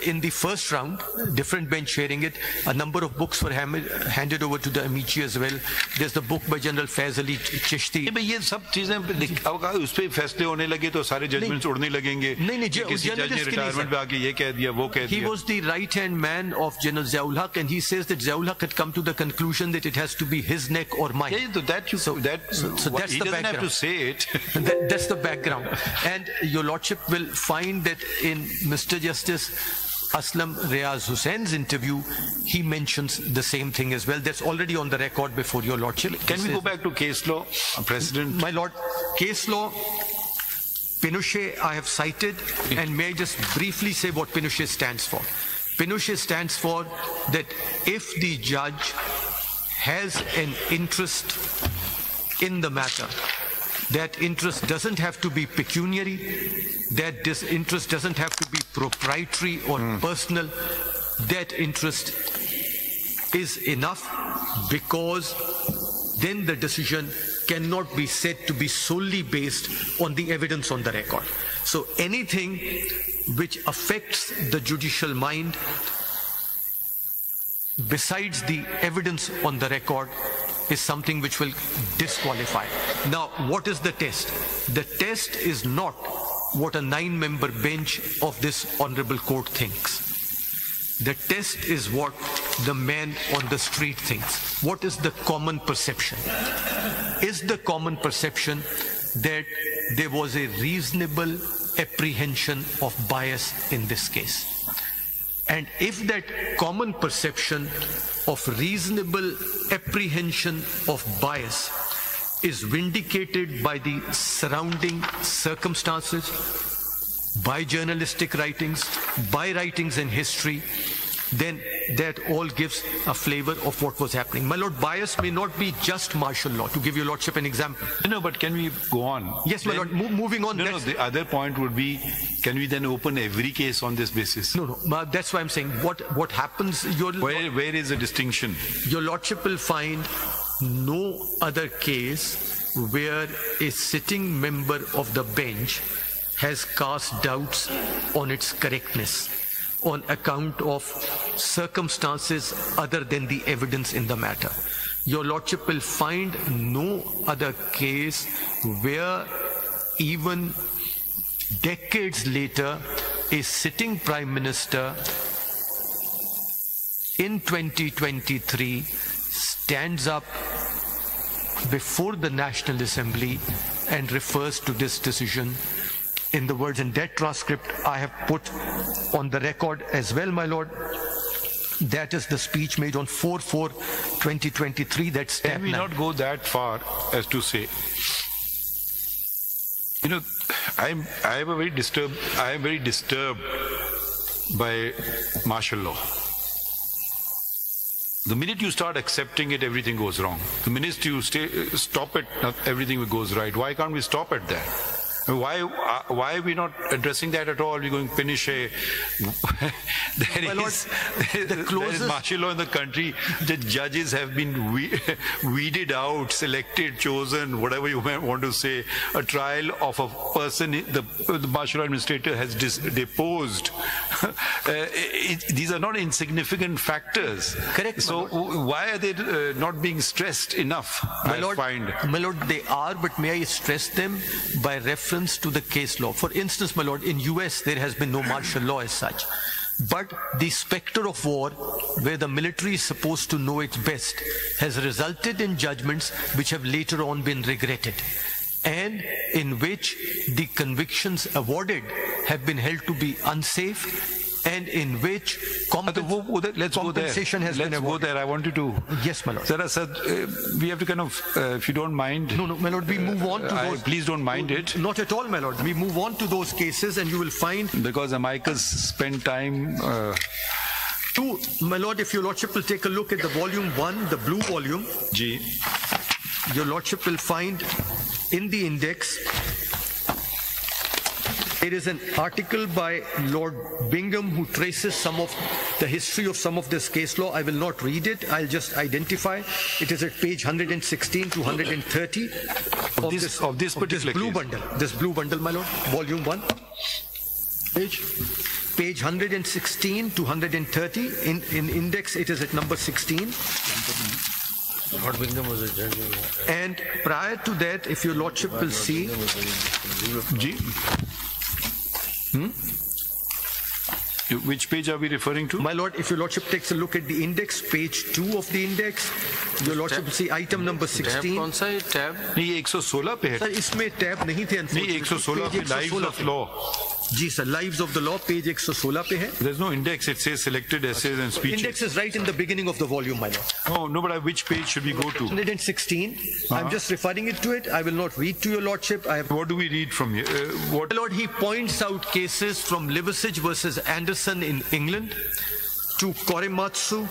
in the first round, different bench sharing it, a number of books were handed over to the amici as well. There's the book by General Faiz Ali Chishti. ये सब चीजें उस पे फैसले होने लगे तो सारे जजमेंट्स उड़ने लगेंगे. नहीं, किसी जज ने रिटायरमेंट पे आके ये कह दिया वो कह दिया. He was the right hand man of General Ziaul Haq, and he says that Ziaul Haq had come to the conclusion that it has to be his neck or mine. So that's he the doesn't background. Have to say it. That's the background. And your lordship will find that in Mr. Justice Aslam Riaz Hussein's interview, he mentions the same thing as well. That's already on the record before your lordship. Can we go back to case law, President? My lord, case law, Pinochet I have cited, and may I just briefly say what Pinochet stands for. Pinochet stands for that if the judge has an interest in the matter, that interest doesn't have to be pecuniary, that this interest doesn't have to be proprietary or personal, that interest is enough, because then the decision cannot be said to be solely based on the evidence on the record. So anything which affects the judicial mind besides the evidence on the record is something which will disqualify. Now, what is the test? The test is not what a 9-member bench of this honorable court thinks. The test is what the man on the street thinks. What is the common perception? Is the common perception that there was a reasonable apprehension of bias in this case? And if that common perception of reasonable apprehension of bias is vindicated by the surrounding circumstances, by journalistic writings, by writings in history, then that all gives a flavor of what was happening. My lord, bias may not be just martial law. To give your lordship an example. No, but can we go on? Yes, my lord. Moving on. No, the other point would be, can we then open every case on this basis? No. That's why I'm saying what happens. Where is the distinction? Your lordship will find no other case where a sitting member of the bench has cast doubts on its correctness, on account of circumstances other than the evidence in the matter. Your Lordship will find no other case where even decades later a sitting Prime Minister in 2023 stands up before the National Assembly and refers to this decision in the words, and that transcript I have put on the record as well, my Lord. That is the speech made on 4/4/2023. That's Can we not go that far as to say, I am very disturbed by martial law. The minute you start accepting it, everything goes wrong. The minute you stop it, everything goes right. Why can't we stop at that? Why are we not addressing that at all? We're going to finish there is martial law in the country. The judges have been weeded out, selected, chosen, whatever you want to say. A trial of a person, the martial law administrator has deposed. These are not insignificant factors. Correct. So why are they not being stressed enough? My Lord, they are, but may I stress them by reference to the case law. For instance, my Lord, in US there has been no martial law as such. But the spectre of war, where the military is supposed to know its best, has resulted in judgments which have later on been regretted, and in which the convictions awarded have been held to be unsafe, and in which compensation has been awarded. Let's go there. I wanted to. Yes, my Lord. Sir, we have to kind of, if you don't mind. No, my Lord, we move on to those. Please don't mind it. Not at all, my Lord. We move on to those cases and you will find. Because Amicus spent time. My Lord, if your Lordship will take a look at the volume 1, the blue volume. Ji. Your Lordship will find in the index. There is an article by Lord Bingham who traces some of the history of some of this case law. I will not read it. I'll just identify. It is at page 116 to 130 of this blue bundle. This blue bundle, my Lord, volume 1. Page 116 to 130. In index, it is at number 16. Lord Bingham was a judge. And prior to that, if your Lordship will see. Which page are we referring to? My Lord, if your Lordship takes a look at the index, page 2 of the index, your Lordship will see item number 16. कौन सा है tab? नहीं 116 पे है. Sir इसमें tab नहीं थे. नहीं 116 पे lives of law. Ji sir, lives of the law, page 116 पे है. There's no index. It says selected essays and speeches. Index is right in the beginning of the volume, my Lord. Oh no, but which page should we go to? 116. I'm just referring it to it. I will not read to your Lordship. What do we read from here? My Lord, he points out cases from Liversidge versus Anderson in England to Korematsu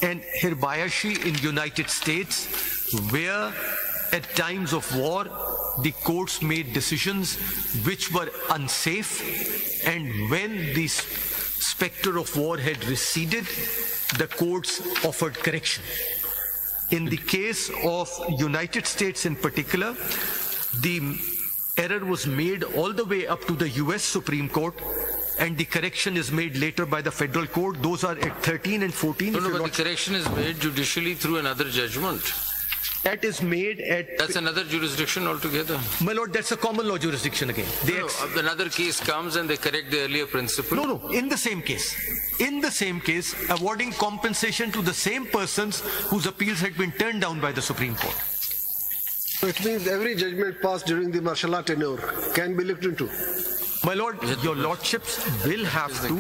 and Hirbayashi in United States, where at times of war the courts made decisions which were unsafe, and when the spectre of war had receded, the courts offered correction. In the case of United States in particular, the error was made all the way up to the US Supreme Court, and the correction is made later by the federal court. Those are at 13 and 14. No, but the correction is made judicially through another judgment. That is made at... That's another jurisdiction altogether. My Lord, that's a common law jurisdiction again. Another case comes and they correct the earlier principle. No, in the same case. In the same case, awarding compensation to the same persons whose appeals had been turned down by the Supreme Court. So it means every judgment passed during the martial law tenure can be looked into. My Lord, your Lordships will have to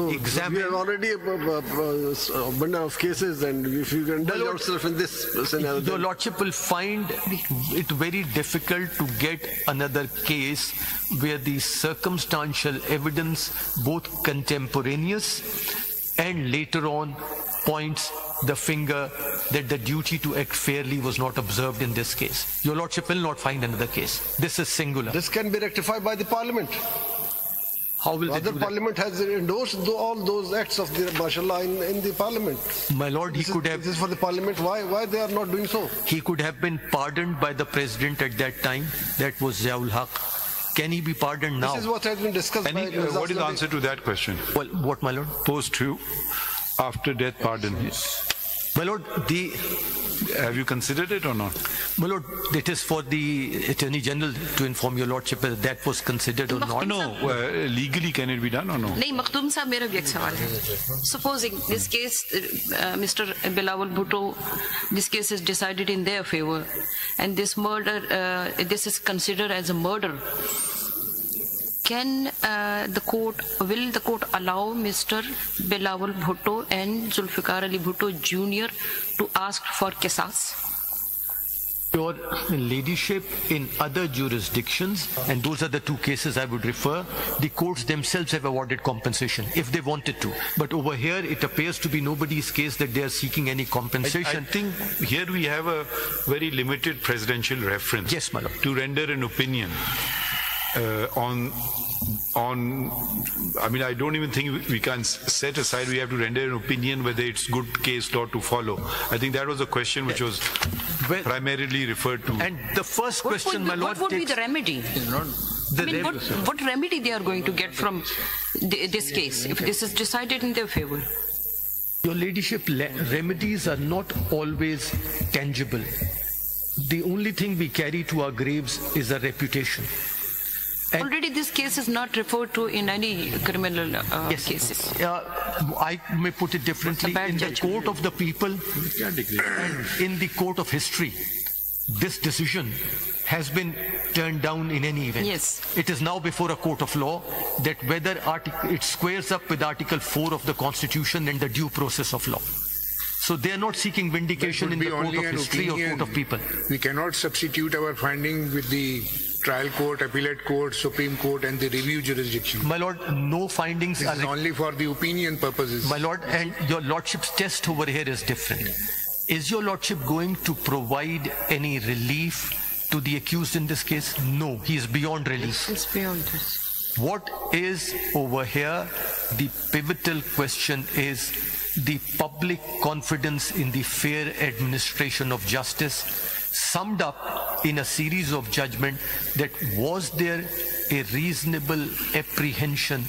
examine. We have already a bundle of cases, and if you can indulge yourself in this scenario. Your Lordship will find it very difficult to get another case where the circumstantial evidence, both contemporaneous and later on, points the finger that the duty to act fairly was not observed in this case. Your Lordship will not find another case. This is singular. This can be rectified by the Parliament. How will the Parliament has endorsed all those acts of the martial law in the Parliament. My Lord, he could have... This is for the Parliament. Why they are not doing so? He could have been pardoned by the President at that time. That was Ziaul Haq. Can he be pardoned now? This is what has been discussed by what is the answer to that question? Well, what, my lord? Post after death pardon. My lord, have you considered it or not? My lord, it is for the Attorney General to inform your lordship whether that was considered or not. No, legally can it be done or no? नहीं, मखदूम साहब, मेरा भी एक सवाल है. Supposing this case, Mr. Bilawal Bhutto, this case is decided in their favor, and this murder, this is considered as a murder. Will the court allow Mr. Bilawal Bhutto and Zulfiqar Ali Bhutto Jr. to ask for qisas? Your ladyship, in other jurisdictions, and those are the two cases I would refer, the courts themselves have awarded compensation if they wanted to. But over here, it appears to be nobody's case that they are seeking any compensation. I think here we have a very limited presidential reference. Yes, my lord. To render an opinion on I mean, I don't even think we can set aside, we have to render an opinion whether it's good case law to follow. I think that was a question which was primarily referred to. And the first question, my lord, what would be the remedy? What remedy they are going to get from this case if this is decided in their favor? Your ladyship, remedies are not always tangible. The only thing we carry to our graves is a reputation. Already this case is not referred to in any criminal cases. I may put it differently. In the court of the people and in the court of history, this decision has been turned down in any event. Yes. It is now before a court of law that whether it squares up with Article 4 of the Constitution and the due process of law. So they are not seeking vindication in the court of history or court of people. We cannot substitute our finding with the trial court, appellate court, Supreme Court and the review jurisdiction. My lord, no findings this are... is only for the opinion purposes. My lord, and your lordship's test over here is different. Is your lordship going to provide any relief to the accused in this case? No, he is beyond relief. It's beyond this. What is over here, the pivotal question is the public confidence in the fair administration of justice, summed up in a series of judgment that was there a reasonable apprehension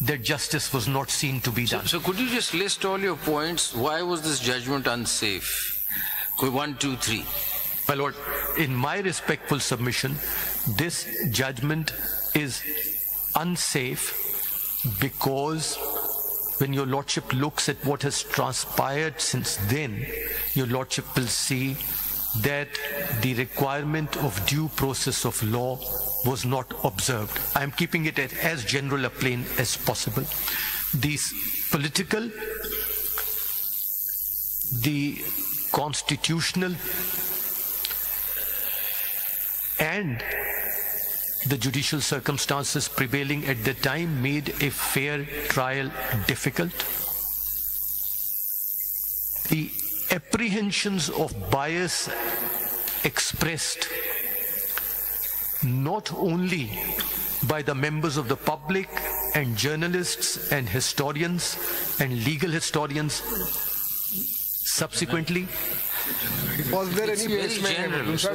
that justice was not seen to be done. So could you just list all your points? Why was this judgment unsafe? 1, 2, 3. My lord, in my respectful submission, this judgment is unsafe because when your lordship looks at what has transpired since then, your lordship will see that the requirement of due process of law was not observed. I am keeping it at as general a plane as possible. These political, the constitutional, and the judicial circumstances prevailing at the time made a fair trial difficult. The apprehensions of bias expressed not only by the members of the public and journalists and historians and legal historians subsequently. Was there any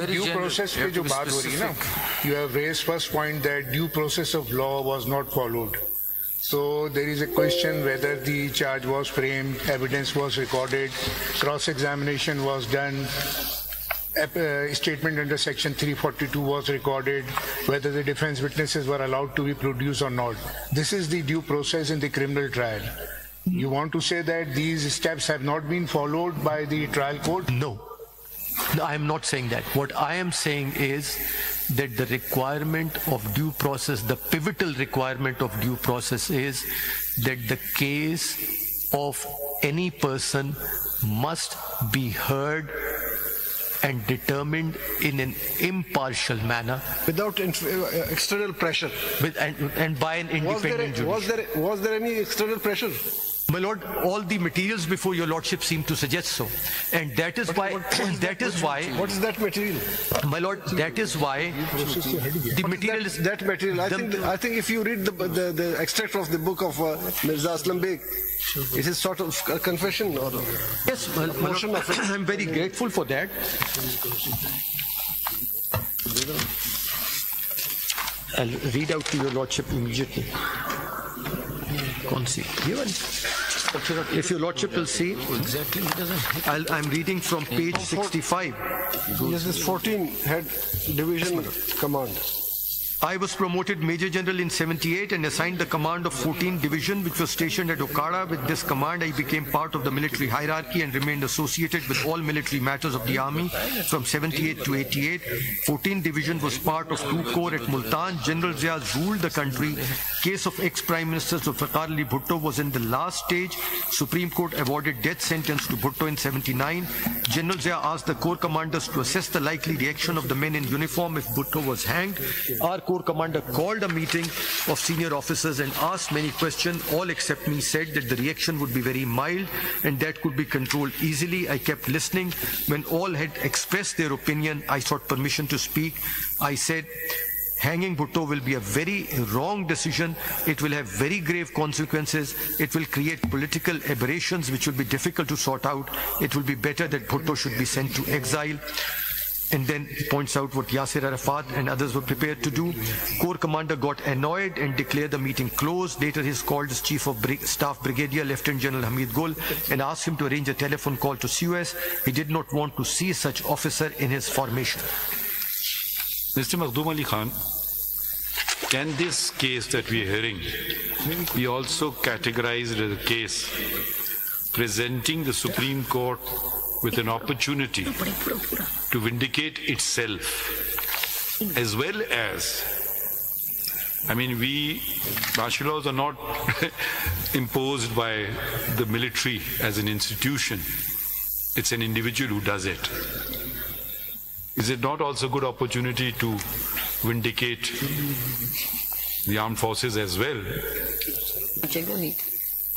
due process पे जो बात हो रही है ना, you have raised first point that due process of law was not followed. So there is a question whether the charge was framed, evidence was recorded, cross-examination was done, statement under section 342 was recorded, whether the defense witnesses were allowed to be produced or not. This is the due process in the criminal trial. You want to say that these steps have not been followed by the trial court? No, I am not saying that. What I am saying is that the requirement of due process, the pivotal requirement of due process is that the case of any person must be heard and determined in an impartial manner, without external pressure, and by an independent judiciary. Was there any external pressure? My lord, all the materials before your lordship seem to suggest so, and that is why. What is that material? My lord, that is why the material is that material. I think if you read the extract of the book of Mirza Aslam Beg, it is sort of a confession or yes, well, I'm very grateful for that. I'll read out to your Lordship immediately. If your Lordship will see, I'm reading from page 65. This is 14 head division command. I was promoted Major General in 78 and assigned the command of 14 Division, which was stationed at Okada. With this command, I became part of the military hierarchy and remained associated with all military matters of the army from 78 to 88. 14 Division was part of 2 Corps at Multan. General Zia ruled the country. Case of ex-Prime Minister Zulfiqar Bhutto was in the last stage. Supreme Court awarded death sentence to Bhutto in 79. General Zia asked the Corps commanders to assess the likely reaction of the men in uniform if Bhutto was hanged. Our Corps commander called a meeting of senior officers and asked many questions. All except me said that the reaction would be very mild and that could be controlled easily. I kept listening. When all had expressed their opinion, I sought permission to speak. I said, hanging Bhutto will be a very wrong decision. It will have very grave consequences. It will create political aberrations which will be difficult to sort out. It will be better that Bhutto should be sent to exile. And then he points out what Yasser Arafat and others were prepared to do. Corps commander got annoyed and declared the meeting closed. Later he called his Chief of Staff Brigadier Lieutenant General Hamid Gul and asked him to arrange a telephone call to COS. He did not want to see such officer in his formation. Mr. Makhdoom Ali Khan, can this case that we are hearing be also categorized as a case presenting the Supreme Court with an opportunity to vindicate itself, as well as, I mean, martial laws are not imposed by the military as an institution. It's an individual who does it. Is it not also a good opportunity to vindicate the armed forces as well?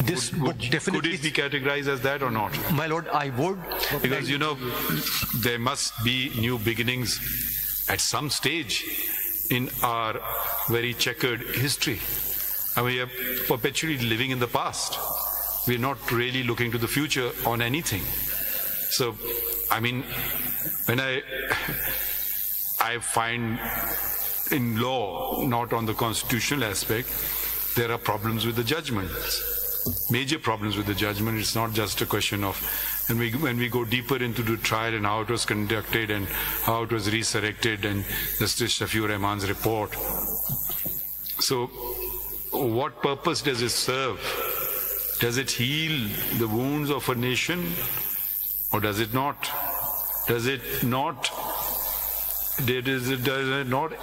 This would definitely... Could it be categorized as that or not? My lord, I would. Because, you know, there must be new beginnings at some stage in our very checkered history. I mean, we are perpetually living in the past. We are not really looking to the future on anything. So, I mean, when I find in law, not on the constitutional aspect, there are problems with the judgments. Major problems with the judgment. It's not just a question of, and when we go deeper into the trial and how it was conducted and how it was resurrected and Justice Shafiur Rahman's report. So what purpose does it serve? Does it heal the wounds of a nation or does it not? Does it not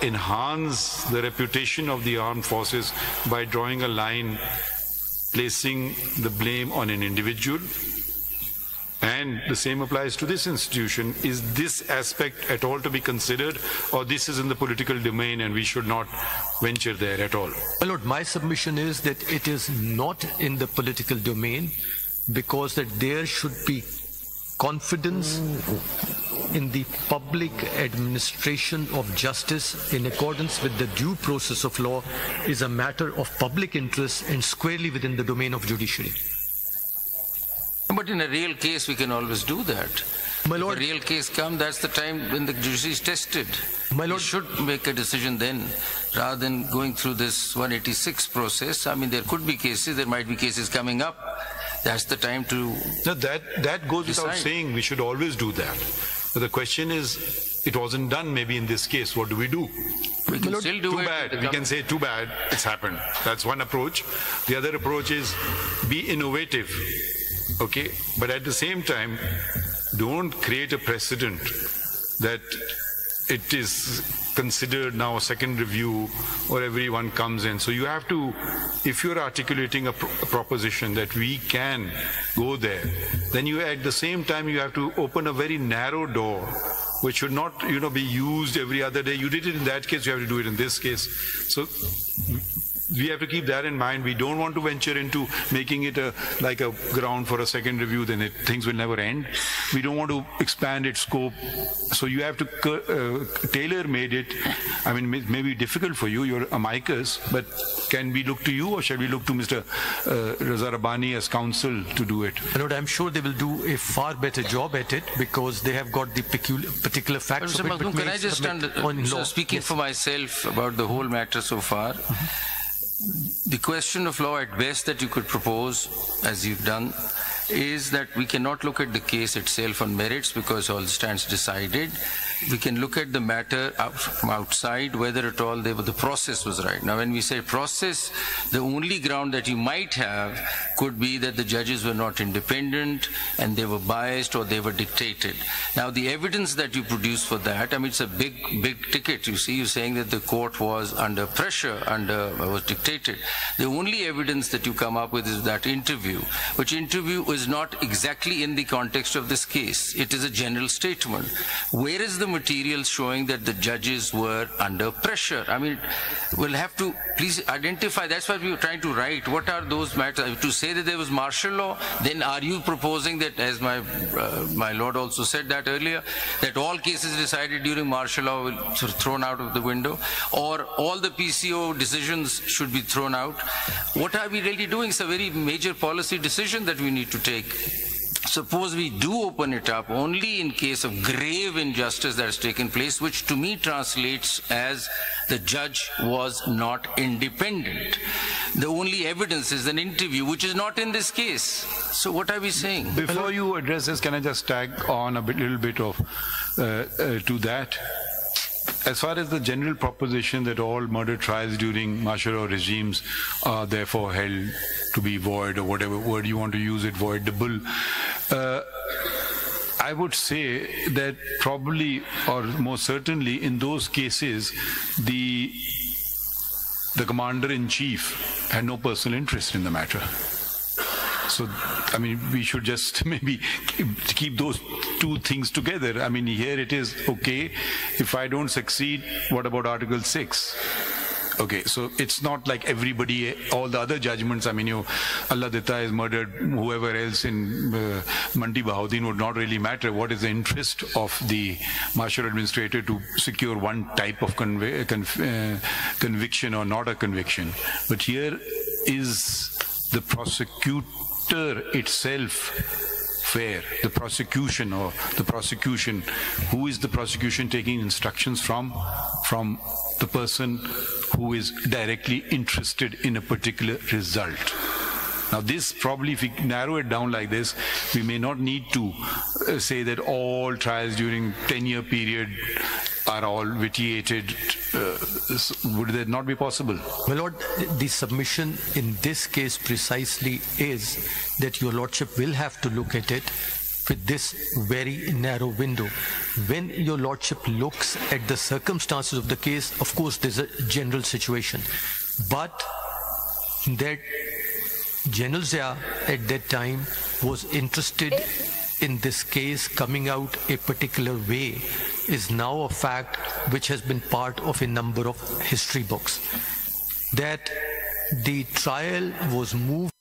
enhance the reputation of the armed forces by drawing a line placing the blame on an individual? And the same applies to this institution. Is this aspect at all to be considered, or this is in the political domain and we should not venture there at all? My lord, my submission is that it is not in the political domain, because that there should be confidence in the public administration of justice in accordance with the due process of law is a matter of public interest and squarely within the domain of judiciary. But in a real case, we can always do that. My lord, if a real case comes, that's the time when the judiciary is tested. My lord, we should make a decision then, rather than going through this 186 process. I mean, there could be cases, there might be cases coming up. That's the time to No, that goes without saying. We should always do that. But the question is, it wasn't done maybe in this case. What do we do? We can still do too it. Bad. We can say too bad, it's happened. That's one approach. The other approach is be innovative. Okay? But at the same time, don't create a precedent that it is considered now a second review or everyone comes in. So you have to, if you're articulating a proposition that we can go there, then you at the same time you have to open a very narrow door which should not, be used every other day. You did it in that case, you have to do it in this case. So we have to keep that in mind. We don't want to venture into making it like a ground for a second review, then things will never end. We don't want to expand its scope. So you have to tailor-made it. I mean, it may be difficult for you, you're amicus, but can we look to you, or shall we look to Mr. Raza Rabbani as counsel to do it? Lord, I'm sure they will do a far better job at it because they have got the particular facts of it. But can I just speaking for myself about the whole matter so far, the question of law at best that you could propose, as you've done, is that we cannot look at the case itself on merits because all stands decided. We can look at the matter from outside, whether at all the process was right. Now, when we say process, the only ground that you might have could be that the judges were not independent and they were biased or they were dictated. Now, the evidence that you produce for that, I mean, it's a big ticket. You see, you're saying that the court was under pressure, was dictated. The only evidence that you come up with is that interview, which interview is not exactly in the context of this case. It is a general statement. Where is the material showing that the judges were under pressure? I mean, we'll have to please identify. That's what we were trying to write. What are those matters? To say that there was martial law, then are you proposing that, as my lord also said that earlier, that all cases decided during martial law will sort of thrown out of the window, or all the PCO decisions should be thrown out? What are we really doing? It's a very major policy decision that we need to take. Suppose we do open it up only in case of grave injustice that has taken place, which to me translates as the judge was not independent. The only evidence is an interview, which is not in this case. So what are we saying? Before you address this, can I just tag on a little bit of to that? As far as the general proposition that all murder trials during martial law regimes are therefore held to be void, or whatever word you want to use it, voidable, I would say that probably, or more certainly, in those cases, the commander-in-chief had no personal interest in the matter. So, I mean, we should just maybe keep those two things together. I mean, here it is, okay, if I don't succeed, what about Article 6? Okay, so it's not like everybody, all the other judgments, I mean, Allah Ditta is murdered, whoever else in Mandi Bahauddin would not really matter. What is the interest of the martial administrator to secure one type of conviction or not a conviction? But here is the prosecutor itself fair, the prosecution, who is the prosecution taking instructions from the person who is directly interested in a particular result. Now this probably, if we narrow it down like this, we may not need to say that all trials during 10-year period are all vitiated. Would that not be possible? My Lord, the submission in this case precisely is that your Lordship will have to look at it with this very narrow window. When your Lordship looks at the circumstances of the case, of course there's a general situation, but that General Zia at that time was interested in this case coming out a particular way is now a fact which has been part of a number of history books. That the trial was moved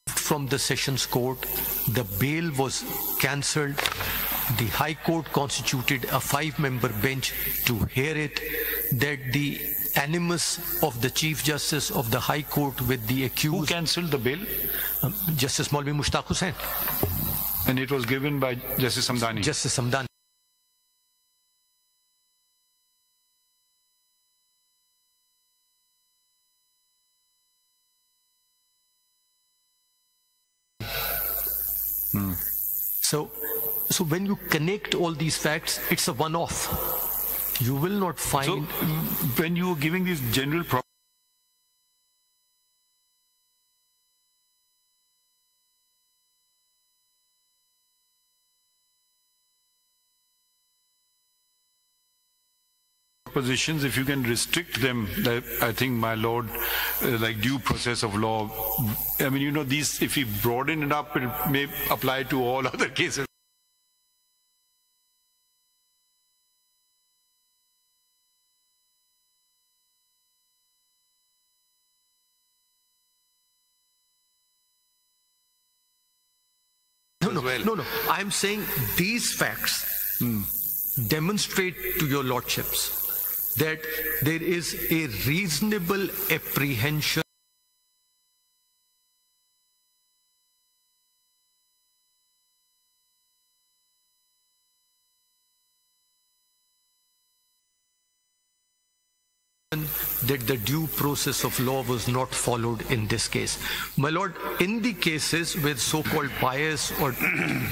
from the Sessions Court, the bail was cancelled, the High Court constituted a 5-member bench to hear it, that the animus of the Chief Justice of the High Court with the accused... Who cancelled the bail? Justice Maulvi Mushtaq Hussain. And it was given by Justice Samdani? Justice Samdani. So when you connect all these facts, it's a one-off. You will not find... So when you are giving these general propositions, if you can restrict them, I think, my Lord, like due process of law, I mean, you know, these, if we broaden it up, it may apply to all other cases. as well. No. I'm saying these facts demonstrate to your lordships that there is a reasonable apprehension that the due process of law was not followed in this case. My lord, in the cases where so-called bias or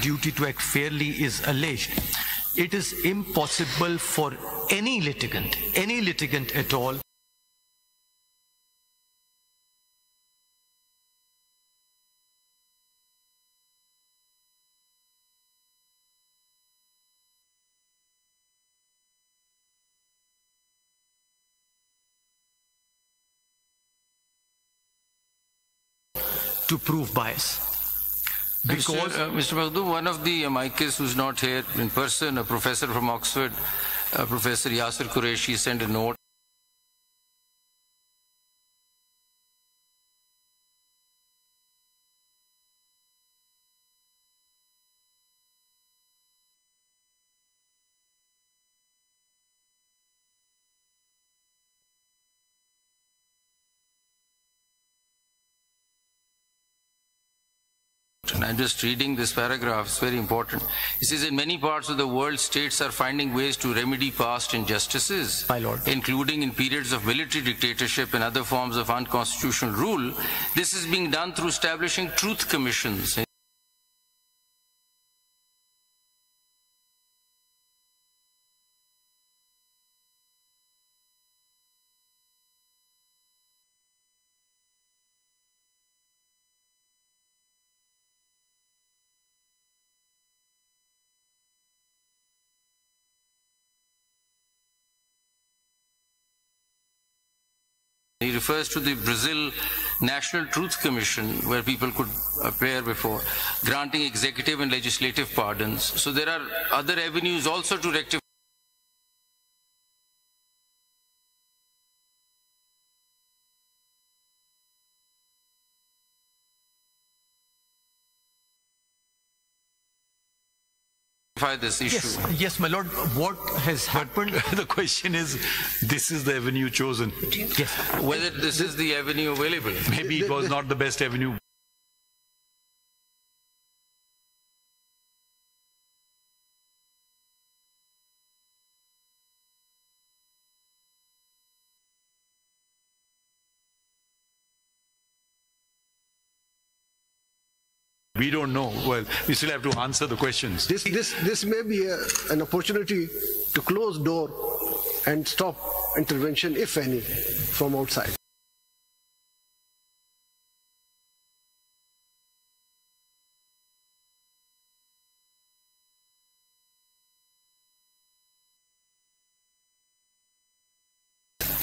duty to act fairly is alleged, it is impossible for any litigant at all, to prove bias. Because Mr. Bhutto, one of the amicus who's not here in person, a professor from Oxford, Professor Yasir Qureshi, sent a note. And I'm just reading this paragraph, it's very important. It says, in many parts of the world, states are finding ways to remedy past injustices, my lord, including in periods of military dictatorship and other forms of unconstitutional rule. This is being done through establishing truth commissions. He refers to the Brazil National Truth Commission, where people could appear before, granting executive and legislative pardons. So there are other avenues also to rectify. This issue. Yes, my lord, what has happened? The question is, this is the avenue chosen. Yes. Whether this is the avenue available. Maybe it was not the best avenue. We don't know. Well, we still have to answer the questions. This may be an opportunity to close door and stop intervention, if any, from outside.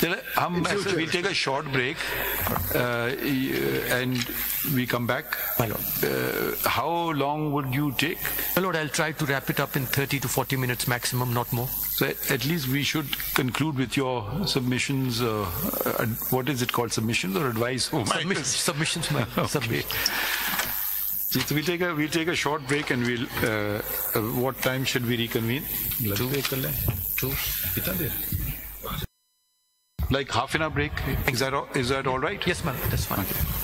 We'll take a short break and we come back. My lord. How long would you take? My lord, I'll try to wrap it up in 30 to 40 minutes maximum, not more. So at least we should conclude with your submissions. What is it called? Submissions or advice? Submissions, my okay. So we'll take a short break and we'll. What time should we reconvene? 2. Like half an hour break? Is that all right? Yes, ma'am. That's fine. Okay.